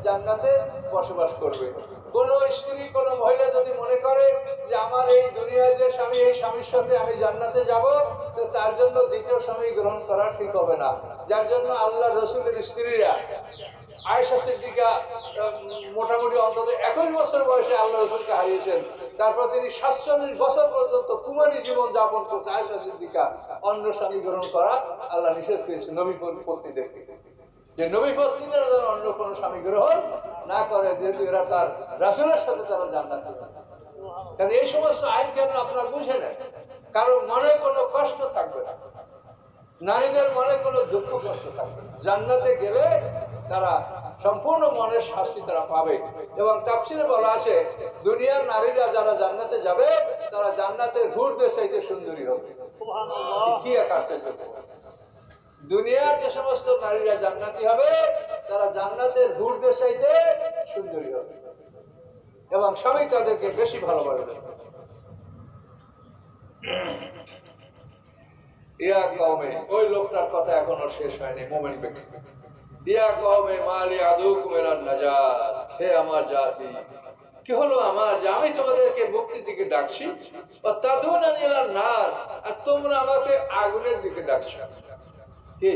জান্নাতে বসবাস করবে। কোন স্ত্রী কোন মহিলা যদি মনে করে যে আমার এই দুনিয়ায় যে স্বামী, এই স্বামীর সাথে আমি জান্নাতে যাব, তো তার জন্য দ্বিতীয় স্বামী গ্রহণ করা ঠিক হবে না। যার জন্য আল্লাহ রসুলের স্ত্রীরা, আয়েশা সিদ্দিকা মোটামুটি অন্তত 21 বছর বয়সে আল্লাহ রসুলকে হারিয়েছেন। তারপর তিনি 47 বছর পর্যন্ত কুমারী জীবন যাপন করছে আয়েশা সিদ্দিকা। অন্য স্বামী গ্রহণ করা আল্লাহ নিষেধ করেছে নবী পত্নীদেরকে, যে নবী পত্নীরা যেন অন্য কোন স্বামী গ্রহণ না করে, যেহেতু এরা তার রাসূলের সাথে তারা জান্নাতে যাবে। কাজে এই সমস্ত আইন কেন আপনারা বুঝে নেন, কারো মনে কোনো কষ্ট থাকবে না, নারীদের মনে কোনো দুঃখ কষ্ট থাকবে না। জান্নাতে গেলে তারা সম্পূর্ণ মনের শাস্তি তারা পাবে। এবং তাফসীরে বলা আছে দুনিয়ার নারীরা যারা জান্নাতে যাবে তারা জান্নাতের হুর দেশাইতে সুন্দরী হবে। সুবহানাল্লাহ, কি এক আশ্চর্য! দুনিয়ার যে সমস্ত নারীরা জান্নাতি হবে তারা জান্নাতের হুর দেশাইতে সুন্দরী হবে এবং স্বামী তাদেরকে বেশি ভালোবাসবে। ইয়া কওমে, ওই লোকটার কথা এখনো শেষ হয়নি। মুমিন ব্যক্তি, ইয়া কওমে মালি আদুকুম ইলান নাজাত, হে আমার জাতি, কি হলো আমার যে আমি তোমাদেরকে মুক্তির দিকে ডাকছি, ও তাদুনানি ইলান নার, আর তোমরা আমাকে আগুনের দিকে ডাকছো। কি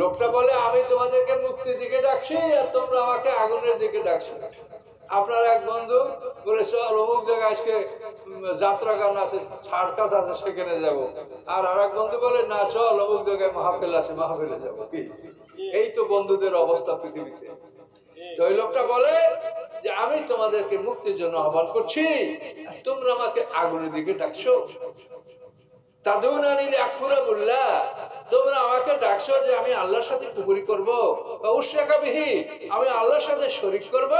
লোকটা বলে আমি তোমাদেরকে মুক্তির দিকে ডাকছি আর তোমরা আমাকে আগুনের দিকে ডাকছো। আপনার এক বন্ধু বলে চল অমুক জায়গায় আজকে যাত্রা গান আছে, সার্কাস আছে, সেখানে যাব। আর আরেক বন্ধু বলে না চল অমুক জায়গায় মাহফিল আছে, মাহফিলে যাব। কি এই তো বন্ধুদের অবস্থা পৃথিবীতে। তো ওই লোকটা বলে যে আমি তোমাদেরকে মুক্তির জন্য আহ্বান করছি, তোমরা আমাকে আগুনের দিকে ডাকছো। তাদুনানি লিআকফুরা বিল্লাহ, তোমরা আমাকে ডাকছো যে আমি আল্লাহর সাথে কুফরি করব, বা উশরাকা বিহি, আমি আল্লাহর সাথে শরীক করব,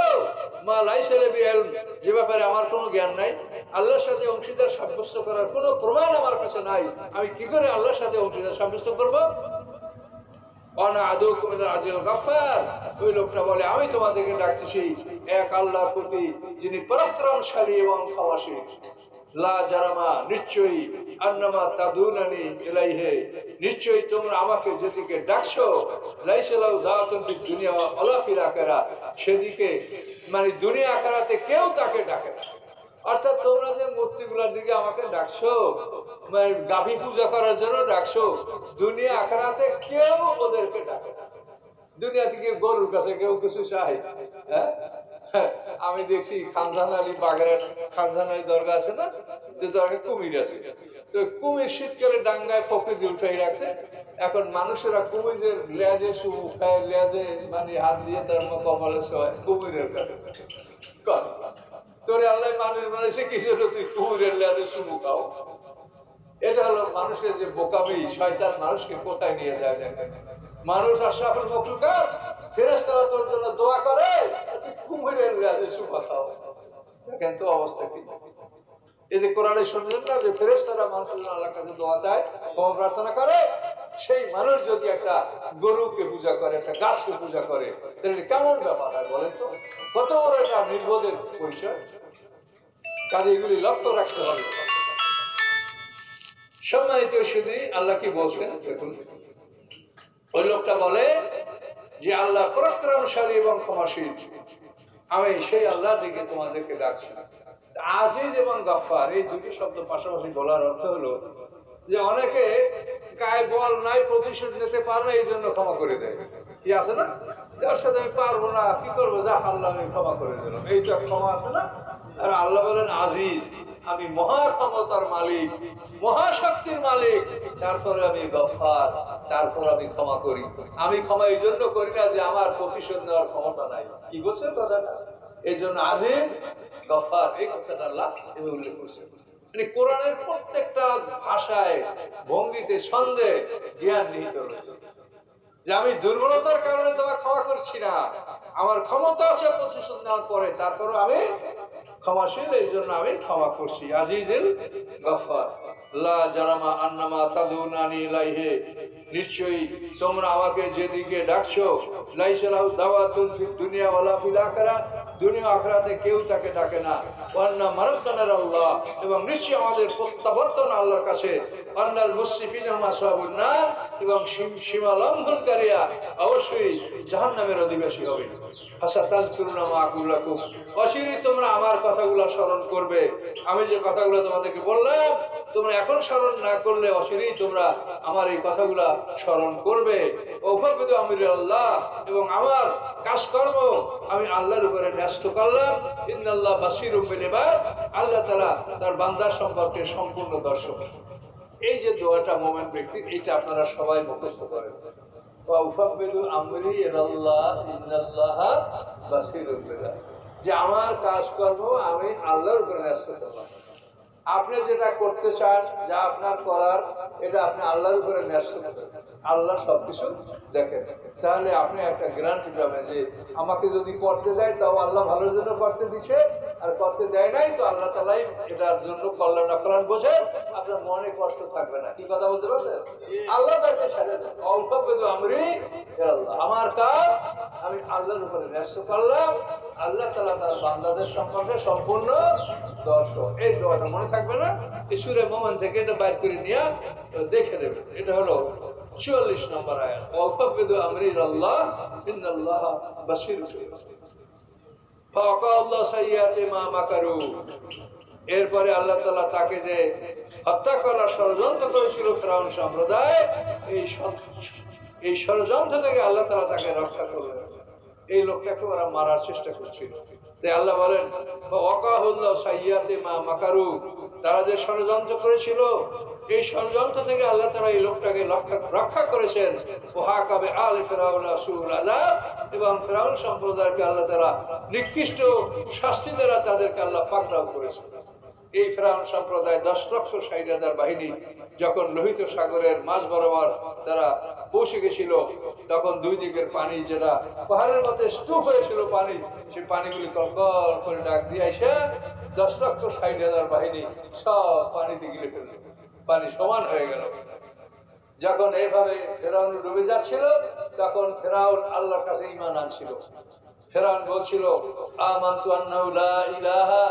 মা লাইসা লি বিইলম, যে ব্যাপারে আমার কোনো জ্ঞান নাই, আল্লাহর সাথে অংশীদার সাব্যস্ত করার কোনো প্রমাণ আমার কাছে নাই, আমি কি করে আল্লাহর সাথে অংশীদার সাব্যস্ত করব? আনা আদুকুম ইলাল আজিজুল গাফফার, ওই লোকটা বলে আমি তোমাদেরকে ডাকতেছি এক আল্লাহর প্রতি যিনি পরাক্রমশালী এবং ক্ষমাশীল। লা জারামা, নিশ্চয়ই, আন্নামা তাদুনানি ইলাইহি, নিশ্চয়ই তোমরা আমাকে যেদিকে ডাকছো, লাইসা লাহু দাওয়াতুন ফিদ দুনিয়া ওয়ালা ফিল আখিরাহ, সেদিকে মানে দুনিয়া আখিরাতে কেউ তাকে ডাকে না। অর্থাৎ তোমরা যে মূর্তিগুলোর দিকে আমাকে ডাকছো, মানে গাভী পূজা করার জন্য ডাকছো, দুনিয়া আখিরাতে কেউ ওদেরকে ডাকে না। দুনিয়া থেকে গরুর কাছে কেউ কিছু চায়? হ্যাঁ, আমি দেখছি খানজান আলী বাগেরহাট খানজান আলী দরগা আছে না, যে দরগা কুমির আছে, তো কুমির শীতকালে ডাঙ্গায় পক্ষে দিয়ে উঠাই রাখছে। এখন মানুষেরা কুমিরের লেজে সুমু খায়, লেজে মানে হাত দিয়ে তার কপালে শোয় কুমিরের কাছে। তোরে আল্লাহ মানুষ বানাইছে কি জন্য তুই কুমিরের লেজে সুমু খাও? এটা হলো মানুষের যে বোকামি, শয়তান মানুষকে কোথায় নিয়ে যায় দেখেন। মানুষ আশরাফুল মাখলুকাত, ফেরেশতারা তোর জন্য দোয়া করে, তুই কুমিরের লেজে সুমু খাও। দেখেন তো অবস্থা কি। এতে কোরআনে শুনলেন না যে ফেরেশতারা মানুষের আল্লাহর কাছে দোয়া চায়, ক্ষমা প্রার্থনা করে। সেই মানুষ যদি একটা গরুকে পূজা করে, একটা গাছকে পূজা করে, তাহলে কেমন ব্যাপার হয় বলেন তো? কত বড় একটা নির্বোধের পরিচয়। কাজে এগুলি লক্ষ্য রাখতে হবে। সম্মানিত শুধু আল্লাহ কি বলছেন দেখুন, ওই লোকটা বলে যে আল্লাহ পরাক্রমশালী এবং ক্ষমাশীল, আমি সেই আল্লাহর দিকে তোমাদেরকে ডাকছি। আজিজ এবং গাফফার এই দুটি শব্দ পাশাপাশি বলার অর্থ হলো যে অনেকে গায়ে বল নাই, প্রতিশোধ নিতে পারে না, এই জন্য ক্ষমা করে দেয়। কি আছে না, যার সাথে আমি পারবো না, কি করবো, যা আল্লাহ আমি ক্ষমা করে দিলাম, এই তো ক্ষমা আছে না। আর আল্লাহ বলেন আজিজ, আমি মহা ক্ষমতার মালিক, মহাশক্তির মালিক, তারপরে আমি গফফার, তারপর আমি ক্ষমা করি। আমি ক্ষমা এই জন্য করি না যে আমার প্রতিশোধ নেওয়ার ক্ষমতা নাই। কি বলছেন কথাটা? এই জন্য আজিজ গফফার এই কথাটা আল্লাহ উল্লেখ করছেন। মানে কোরআনের প্রত্যেকটা ভাষায়, ভঙ্গিতে, ছন্দে জ্ঞান নিহিত রয়েছে যে আমি দুর্বলতার কারণে তোমাকে ক্ষমা করছি না, আমার ক্ষমতা আছে প্রতিশোধ নেওয়ার পরে, তারপরও আমি ক্ষমাশীল, এই জন্য আমি ক্ষমা করছি। আজিজুল গফফার। লা জারামা আন্নামা তাদুনানি ইলাইহি, নিশ্চয়ই তোমরা আমাকে যেদিকে ডাকছো, লাইসা লাহু দাওয়াতুন ফিদ দুনিয়া ওয়ালা ফিল আখিরাহ, দুনিয়া আখিরাতে কেউ তাকে ডাকে না। ওয়ান্না মারাদ্দানা আল্লাহ, এবং নিশ্চয়ই আমাদের প্রত্যাবর্তন আল্লাহর কাছে। আন্নাল মুসরিফিনা মাসওয়াবুন নার, এবং সীমা লঙ্ঘনকারীরা অবশ্যই জাহান্নামের অধিবাসী হবে। ফাসাতাযকুরুনা মা আকুলু লাকুম, অচিরেই তোমরা আমার কথাগুলো স্মরণ করবে। আমি যে কথাগুলো তোমাদেরকে বললাম, তোমরা এখন স্মরণ না করলে অচিরেই তোমরা আমার এই কথাগুলা স্মরণ করবে। ওয়াফাবিদু আমরি আল্লাহ, এবং আমার কাজকর্ম আমি আল্লাহর উপরে ন্যস্ত করলাম। ইন্নাল্লাহ বাসীরুম বিল ইবাদ, আল্লাহ তাআলা তার বান্দার সম্পর্কে সম্পূর্ণ দর্শক। এই যে দোয়াটা মুমিন ব্যক্তির, এটা আপনারা সবাই মুখস্থ করেন। ওয়াফাবিদু আমরি ইলাল্লাহ ইন্নাল্লাহা বাসীরুম বিল ইবাদ, যে আমার কাজকর্ম আমি আল্লাহর উপরে ন্যস্ত করলাম। আপনি যেটা করতে চান, যা আপনার করার, এটা আপনি আল্লাহর উপরে ন্যস্ত করেন। আল্লাহ সবকিছু দেখেন। তাহলে আপনি একটা গ্যারান্টি পাবেন যে আমাকে যদি করতে দেয় তাও আল্লাহ ভালোর জন্য করতে দিছে, আর করতে দেয় নাই তো আল্লাহ তাআলাই এটার জন্য কল্যাণ অকল্যাণ বোঝে, আপনার মনে কষ্ট থাকবে না। কি কথা বলতে পারছেন? আল্লাহ তাকে ছেড়ে দেন। অল্পবিদু আমরি ইলাল্লাহ, আমার কাজ আমি আল্লাহর উপরে ন্যস্ত করলাম। আল্লাহ তাআলা তার বান্দাদের সম্পর্কে সম্পূর্ণ দর্শক। এই দোয়াটা মনে থাকবে না? এই সূরা মুমিন থেকে এটা বাইর করে নিয়ে দেখে নেবেন। এটা হলো 44 নম্বর আয়াত, ওয়াফাবিদু আমরি ইলাল্লাহ ইন্নাল্লাহা বাসীরুম বিল ইবাদ। ফাওয়াকাল্লাহু সাইয়্যাতি মা মাকারু, এরপরে আল্লাহ তাআলা তাকে যে হত্যা করার ষড়যন্ত্র করেছিল ফিরআউন সম্প্রদায়, এই ষড়যন্ত্র থেকে আল্লাহ তাআলা তাকে রক্ষা করলেন। এই লোকটাকে ওরা মারার চেষ্টা করছিল। তাই আল্লাহ বলেন ওয়াকাহুল্লাহু সাইয়্যাতি মা মাকারু, তারা যে ষড়যন্ত্র করেছিল, এই ষড়যন্ত্র থেকে আল্লাহ তাআলা এই লোকটাকে রক্ষা করেছেন। ওয়াহাকাবে আলে ফিরআউন সুউল আযাব, এবং ফিরআউন সম্প্রদায়কে আল্লাহ তাআলা নিকৃষ্ট শাস্তি দ্বারা তাদেরকে আল্লাহ পাকড়াও করেছেন। এই ফিরআউন সম্প্রদায় 10,60,000 বাহিনী যখন লোহিত সাগরের মাঝ বরাবর তারা পৌঁছে গেছিল, তখন দুই দিকের পানি, যেটা পাহাড়ের মধ্যে স্তূপ হয়েছিল পানি, সেই পানিগুলি কলকল করে ডাক দিয়ে এসে 10,60,000 বাহিনী সব পানিতে গিলে ফেলল। পানি সমান হয়ে গেল। যখন এইভাবে ফিরআউন ডুবে যাচ্ছিল, তখন ফিরআউন আল্লাহর কাছে ঈমান আনছিল। ফিরআউন বলছিল আমানতু আন্নাহু লা ইলাহা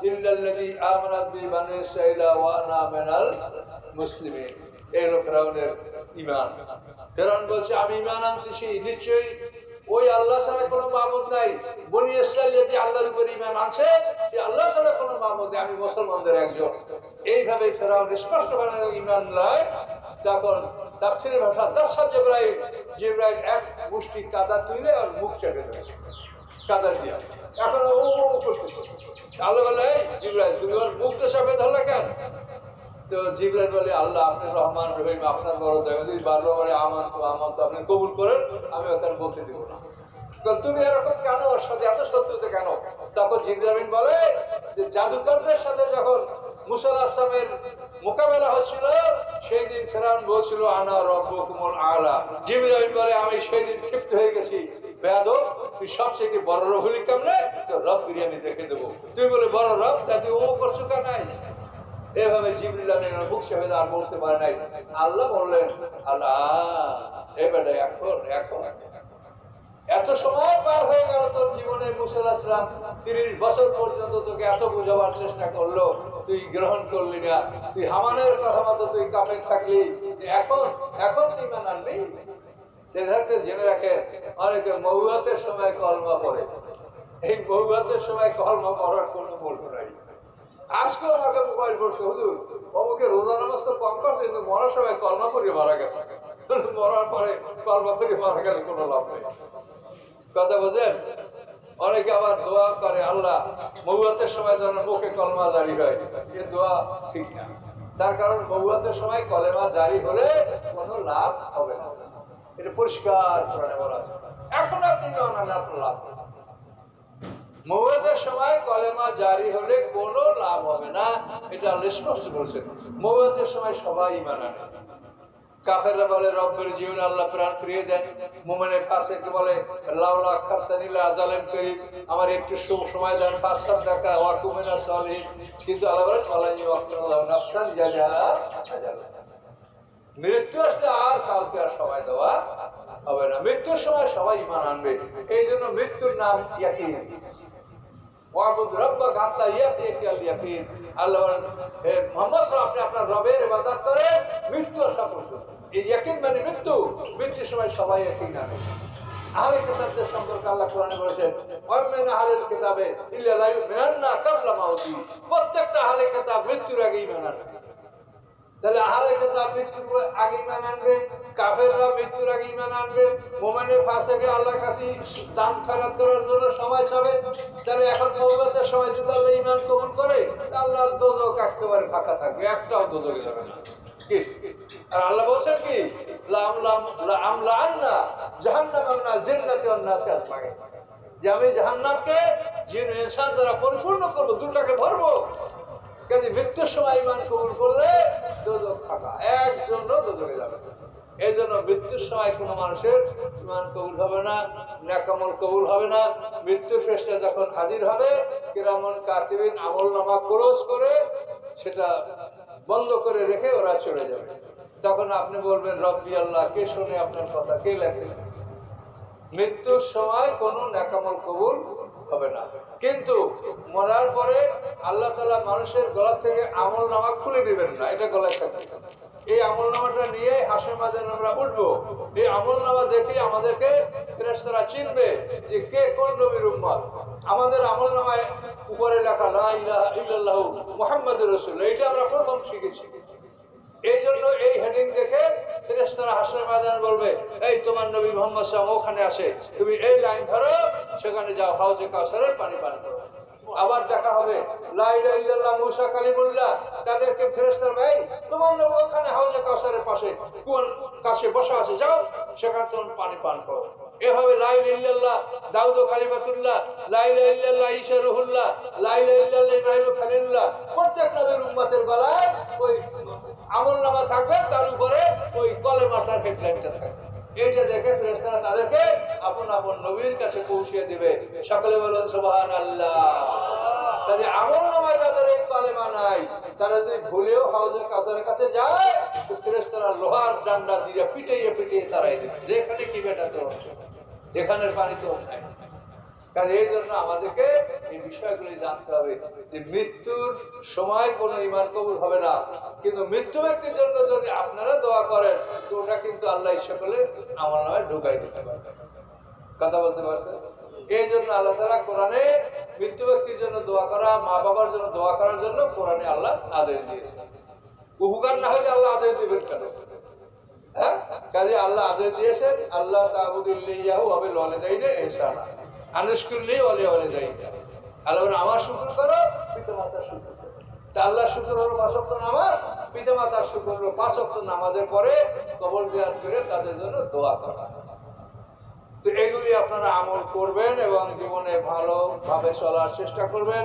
ইল্লাল্লাযী আমানাত বিহি বানু ইসরাঈল ওয়া আনা মিনাল মুসলিমিন। এই হলো ফিরআউনের ঈমান। ফিরআউন বলছে আমি ঈমান আনতেছি, নিশ্চয়ই ওই আল্লাহ ছাড়া কোনো মাবুদ নাই। বনি ইসরাঈল যে আল্লাহর উপর ঈমান আনছে, যে আল্লাহ ছাড়া কোনো মাবুদ নেই, আমি মুসলমানদের একজন। এইভাবে ফিরআউন স্পষ্টভাবে ঈমান লয়। তখন তাফসীরের ভাষা দাসা জিবরাইল এক মুষ্টি কাদা তুলে আর মুখ চেপে ধরেছে কাদা দিয়া। এখন ও করতেছে। আল্লাহ বলে জিবরাইল তুমি ওর মুখটা চেপে ধরলে কেন? তো জিবরাইল বলে আল্লাহ আপনি রহমান রহিম, আপনার বড় দয়া, যদি বারবার আমানত আপনি কবুল করেন, আমি ওখানে বলতে দিব না। তুমি এরকম কেন, ওর সাথে এত শত্রুতা কেন? তখন জিবরাইল বলে যে জাদুকরদের সাথে যখন মুসা আলাইহিস সালামের মোকাবেলা হচ্ছিল, সেই দিন ফিরআউন বলছিল আনা রাব্বুকুমুল আলা। জিবরাইল বলে আমি সেই দিন ক্ষিপ্ত হয়ে গেছি, বেয়াদব তুই সবচেয়ে বড় রব হলি কেমনে? তো রব গিয়ে আমি দেখে দেবো। তুই বলে বড় রব, তা তুই ও করছো কেন? এভাবে জিবরিল আমিনের মুখ চেপে আর বলতে পারে নাই। আল্লাহ বললেন আল্লাহ এবারে এখন এত সময় পার হয়ে গেল তোর জীবনে, মুসা আলাইহিস সালাম 30 বছর পর্যন্ত তোকে এত বুঝাবার চেষ্টা করলো, তুই গ্রহণ করলি না। তুই হামানের কথা মতো তুই কাফের থাকলি, এখন তুই ঈমান আনবি? জেনে রাখে অনেকে মৌয়াতের সময় কলমা পড়ে। এই মৌয়াতের সময় কলমা পড়ার কোনো মূল্য নাই। আজকেও আমাকে মোবাইল করছে, হুজুর অমুকে রোজা নামাজ তো কম করছে, কিন্তু মরার সময় কলমা পড়িয়ে মারা গেছে। মরার পরে কলমা পড়িয়ে মারা গেলে কোনো লাভ নেই। কথা বোঝেন? অনেকে আবার দোয়া করে আল্লাহ মৌয়াতের সময় যেন মুখে কলমা জারি হয়, এ দোয়া ঠিক না। তার কারণ মৌয়াতের সময় কলেমা জারি হলে কোনো লাভ হবে না, এটা পরিষ্কার করে বলা আছে। এখন আপনি আপনার লাভ, মৌয়াতের সময় কলেমা জারি হলে কোনো লাভ হবে না, এটা আল্লাহ স্পষ্ট বলছেন। মৌয়াতের সময় সবাই ঈমান আনে। কাফেররা বলে রব্বের জীবন আল্লাহ প্রাণ ফিরিয়ে দেন। মুমিনের ফাসিক বলে লাউলা খারতানি লা আযালাম করিম, আমার একটু সময় দেন, ফাসাদ দেখা ওয়া কুমিনা সালিহিন। কিন্তু আল্লাহ বলেন ওয়ালা ইউআখিরুল্লাহু নাফসান ইযা আজাল। মৃত্যু আসলে আর কাউকে আর সময় দেওয়া হবে না। মৃত্যুর সময় সবাই ঈমান আনবে। এই জন্য মৃত্যুর নাম ইয়াকিন। ওয়াবুদ রাব্বাকা হাত্তা ইয়াতিয়াকাল ইয়াকিন। আল্লাহ বলেন, হে মুহাম্মদ সাল্লাল্লাহু আলাইহি ওয়াসাল্লাম, আপনি আপনার রবের ইবাদত করেন মৃত্যু আসা পর্যন্ত। এই ইয়াকিন মানে মৃত্যু, মৃত্যুর সময় সবাই ইয়াকিন আনে। আহলে কিতাবদের সম্পর্কে আল্লাহ কোরআনে বলেছেন, ওয়ামিন আহলিল কিতাবে ইল্লা লা ইউমিনান্না কাবলা মাউতি। প্রত্যেকটা আহলে কিতাব মৃত্যুর আগে ঈমান আনবে। তাহলে আহলে কিতাব মৃত্যুর আগে ঈমান আনবে, কাফেররা মৃত্যুর আগে ঈমান আনবে, মুমিনের ফাসিকে আল্লাহর কাছে দান খয়রাত করার জন্য সময় হবে। তাহলে এখন নবুয়তের সময় যদি আল্লাহ ঈমান কবুল করে, আল্লাহর দোজখ একেবারে ফাঁকা থাকবে, একটাও দোজখে যাবে না। কি? আর আল্লাহ বলছেন কি, যে আমি জাহান্নামকে জিন ইনসান দ্বারা পরিপূর্ণ করবো, দুটাকে ভরবো। কাজে মৃত্যুর সময় ঈমান কবুল করলে দোজখ ফাঁকা, একজন দোজখে যাবে। এই জন্য মৃত্যুর সময় কোনো মানুষের ঈমান কবুল হবে না, নেকামল কবুল হবে না। মৃত্যুর ফেরেশতা যখন হাজির হবে, কিরামান কাতিবিন আমলনামা ক্লোজ করে সেটা বন্ধ করে রেখে ওরা চলে যাবে। তখন আপনি বলবেন, রব্বি আল্লাহ, কে শোনে আপনার কথা, কে লেখে? মৃত্যুর সময় কোনো নেকামল কবুল হবে না। কিন্তু মরার পরে আল্লাহ তাআলা মানুষের গলা থেকে আমলনামা খুলে নেবেন না, এটা গলায় থাকবে। এই আমলনামাটা নিয়ে হাসরের ময়দানে আমরা উঠবো। এই আমলনামা দেখে আমাদেরকে ফেরেশতারা চিনবে যে কে কোন নবীর উম্মত। আমাদের আমলনামায় উপরে লেখা লা ইলাহা ইল্লাল্লাহু মুহাম্মাদুর রাসূলুল্লাহ, এটা আমরা প্রথম শিখেছি। এই জন্য এই হেডিং দেখে ফেরেশতারা হাসরের ময়দানে বলবে, এই তোমার নবী মুহাম্মদ সাল্লাল্লাহু আলাইহি ওয়াসাল্লাম ওখানে আসে, তুমি এই লাইন ধরো, সেখানে যাও, হাউজে কাউসারের পানি পান করো। আবার দেখা হবে লা ইলাহা ইল্লাল্লাহ মুসা কালিমুল্লাহ, তাদেরকে ফেরেশতারা, ভাই তোমার নবী ওখানে হাউজে কাউসারের পাশে কোন কাছে বসা আছে, যাও সেখানে তুমি পানি পান করো। এভাবে লা ইলাহা ইল্লাল্লাহ দাউদ কালিমাতুল্লাহ, লা ইলাহা ইল্লাল্লাহ ঈসা রূহুল্লাহ, লা ইলাহা ইল্লাল্লাহ ইব্রাহিম খলিলুল্লাহ, প্রত্যেক নবীর উম্মতের গলায় ওই আমলনামা থাকবে, তার উপরে ওই কলেমার হেডলাইনটা থাকবে। এইটা দেখে ফেরেশতারা তাদেরকে আপন আপন নবীর কাছে পৌঁছে দিবে। সকলে বলুন সুবহানাল্লাহ। তাহলে আমলনামায় যাদের এই কলেমা নাই, তারা যদি ভুলেও হাউজে কাউসারের কাছে যায়, তো ফেরেশতারা লোহার ডান্ডা দিয়ে পিটিয়ে পিটিয়ে তারাই দেবে, যেখানে কি বেটা তো এখানের পানি তো নাই। কারণ এই জন্য আমাদেরকে এই বিষয়গুলি জানতে হবে যে মৃত্যুর সময় কোনো ঈমান কবুল হবে না, কিন্তু মৃত্যু ব্যক্তির জন্য যদি আপনারা দোয়া করেন, তো ওটা কিন্তু আল্লাহ ইচ্ছা করলে আমার নামে ঢুকাই দিতে পারবে। কথা বলতে পারছেন? এই জন্য আল্লাহ তাআলা কোরআনে মৃত্যু ব্যক্তির জন্য দোয়া করা, মা বাবার জন্য দোয়া করার জন্য কোরআনে আল্লাহ আদেশ দিয়েছে। উপকার না হলে আল্লাহ আদেশ দিবেন কেন? হ্যাঁ, কাজে আল্লাহ আদেশ দিয়েছেন, আল্লাহ তা'বুদু ইল্লাহু ওয়া বিল ওয়ালিদাইনি ইহসানা আনুশকুরলি ওয়ালি ওয়ালিদাইকা। আল্লাহ বলেন, আমার শুকর করো, পিতামাতার শুকর করো। তা আল্লাহর শুকর হলো 5 ওয়াক্ত নামাজ, পিতামাতার শুকর হলো 5 ওয়াক্ত নামাজের পরে কবর জিয়ারত করে তাদের জন্য দোয়া করা। তো এগুলি আপনারা আমল করবেন এবং জীবনে ভালোভাবে চলার চেষ্টা করবেন।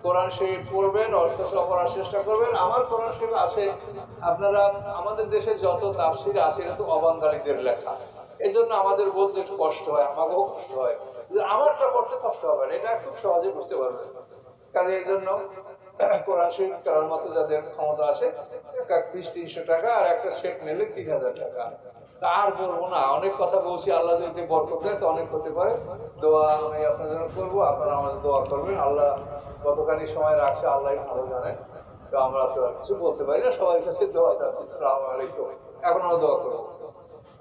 কোরআন শরীফ পড়বেন, অর্থ সহ পড়ার চেষ্টা করবেন। আমার কোরআন শরীফ আছে, আপনারা আমাদের দেশে যত তাফসীর আছে এটা তো অবাঙালিদের লেখা, এই জন্য আমাদের বলতে একটু কষ্ট হয়, আমাকেও কষ্ট হয়। আমারটা পড়তে কষ্ট হবে না, এটা খুব সহজে বুঝতে পারবেন। কাজে এই জন্য কোরআন শরীফ করার মতো যাদের ক্ষমতা আছে, একটা পিস 300 টাকা, আর একটা সেট নিলে 3000 টাকা। আর বলবো না, অনেক কথা বলছি। আল্লাহ যদি বরকত দেয় তো অনেক হতে পারে। দোয়া আমি আপনার জন্য করবো, আপনারা আমাদের দোয়া করবেন। আল্লাহ কতখানি সময় রাখছে আল্লাহ ভালো জানেন, তো আমরা তো আর কিছু বলতে পারি না। সবার কাছে দোয়া চাচ্ছি। আসসালামু আলাইকুম। এখন আমরা দোয়া করবো।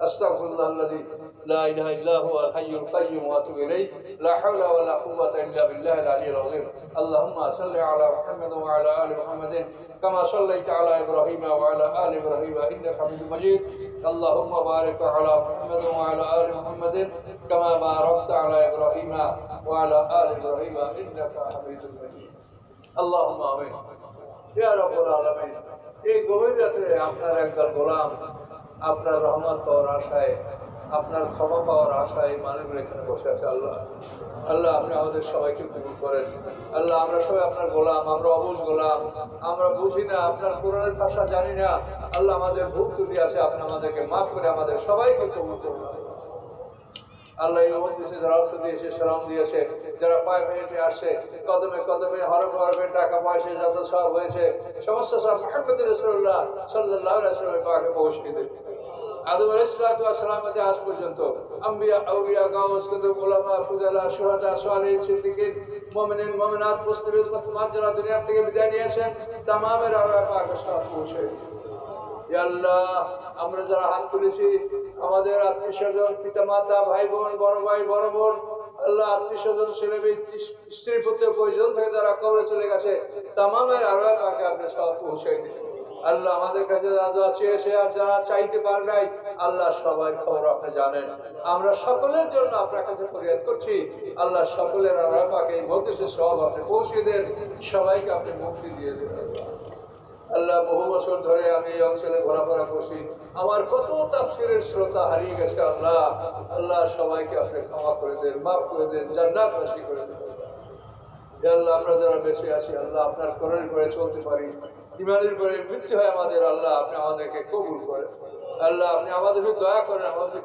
আস্তাগফিরুল্লাহাল্লাযী লা ইলাহা ইল্লা হুয়াল হাইয়ুল কাইয়্যুম ওয়া আতুবু ইলাইহি লা হাওলা ওয়া লা কুওয়াতা ইল্লা বিল্লাহিল আলিয়্যিল আযীম। আল্লাহুম্মা সাল্লি আলা মুহাম্মাদ ওয়া আলা আলি মুহাম্মাদিন কামা সাল্লাইতা আলা ইব্রাহিম ওয়া আলা আলি ইব্রাহিম ইন্নাকা হামিদুম মাজিদ। আল্লাহুম্মা বারিক আলা মুহাম্মাদ ওয়া আলা আলি মুহাম্মাদিন কামা বারাকতা আলা ইব্রাহিম ওয়া আলা আলি ইব্রাহিম ইন্নাকা হামিদুম মাজিদ। আল্লাহুম্মা আমিন। ইয়া রাব্বুল আলামিন, এই গভীর রাতে আপনার একদল গোলাম আপনার রহমত পাওয়ার আশায়, আপনার ক্ষমা পাওয়ার আশায় মানুষগুলো এখানে বসে আছে। আল্লাহ আল্লাহ আপনি আমাদের সবাইকে কবুল করেন। আল্লাহ আমরা সবাই আপনার গোলাম, আমরা অবুঝ গোলাম, আমরা বুঝি না, আপনার কোরআনের ভাষা জানি না। আল্লাহ আমাদের ভুল ত্রুটি আছে, আপনি আমাদেরকে মাফ করে আমাদের সবাইকে কবুল করুন। আল্লাহ দিয়েছে, যারা অর্থ দিয়েছে, শ্রম দিয়েছে, যারা পায়ে হেঁটে আসে, কদমে কদমে হরফে হরফে টাকা পয়সা যত সব হয়েছে, সমস্ত সব মুহাম্মদ রাসূলুল্লাহ সাল্লাল্লাহু আলাইহি ওয়াসাল্লামের পাকে পৌঁছে দিন। আদম আলাইহিস সালাম থেকে আজ পর্যন্ত আম্বিয়া, আউলিয়া, গাউস, কুতুব, উলামা, ফুজালা, শুহাদা, সালিহিন, সিদ্দিকিন, মুমিনিন, মুমিনাত, মুসলিমিন, মুসলিমাত যারা দুনিয়া থেকে বিদায় নিয়েছেন তামামের আরওয়াহ পাকের সব পৌঁছে দিন। ইয়া আল্লাহ, আমরা যারা হাত তুলেছি আমাদের আত্মীয় স্বজন, পিতা মাতা, ভাই বোন, বড় ভাই, বড় বোন, আল্লাহ আত্মীয় স্বজন, ছেলে মেয়ে, স্ত্রী পুত্র, প্রয়োজন থেকে যারা কবরে চলে গেছে তামামের আরওয়াহ পাকে আপনি সব পৌঁছে দিন। আল্লাহ আমাদের কাছে যা চেয়েছে আর যারা চাইতে পারে নাই আল্লাহ সবাই খবর আপনি জানেন। আমরা সকলের জন্য আপনার কাছে ফরিয়াদ করছি, আল্লাহ সকলের আরওয়াহ পাকে এই মজলিসে সব আপনি পৌঁছে দেন, সবাইকে আপনি মুক্তি দিয়ে দেন। আল্লাহ বহু বছর ধরে আমি এই অঞ্চলে ঘোরাফেরা করছি, আমার কত তাফসীরের শ্রোতা হারিয়ে গেছে। আল্লাহ আল্লাহ সবাইকে আপনি ক্ষমা করে দেন, মাফ করে দেন, জান্নাত নসিব করে দেন। আল্লাহ আমরা যারা বেঁচে আছি আল্লাহ আপনার কোরআনের করে চলতে পারি, ইমানের করে মৃত্যু হয় আমাদের, আল্লাহ আপনি আমাদেরকে কবুল করেন। আল্লাহ আপনি আমাদেরকে দয়া করেন, আমাদের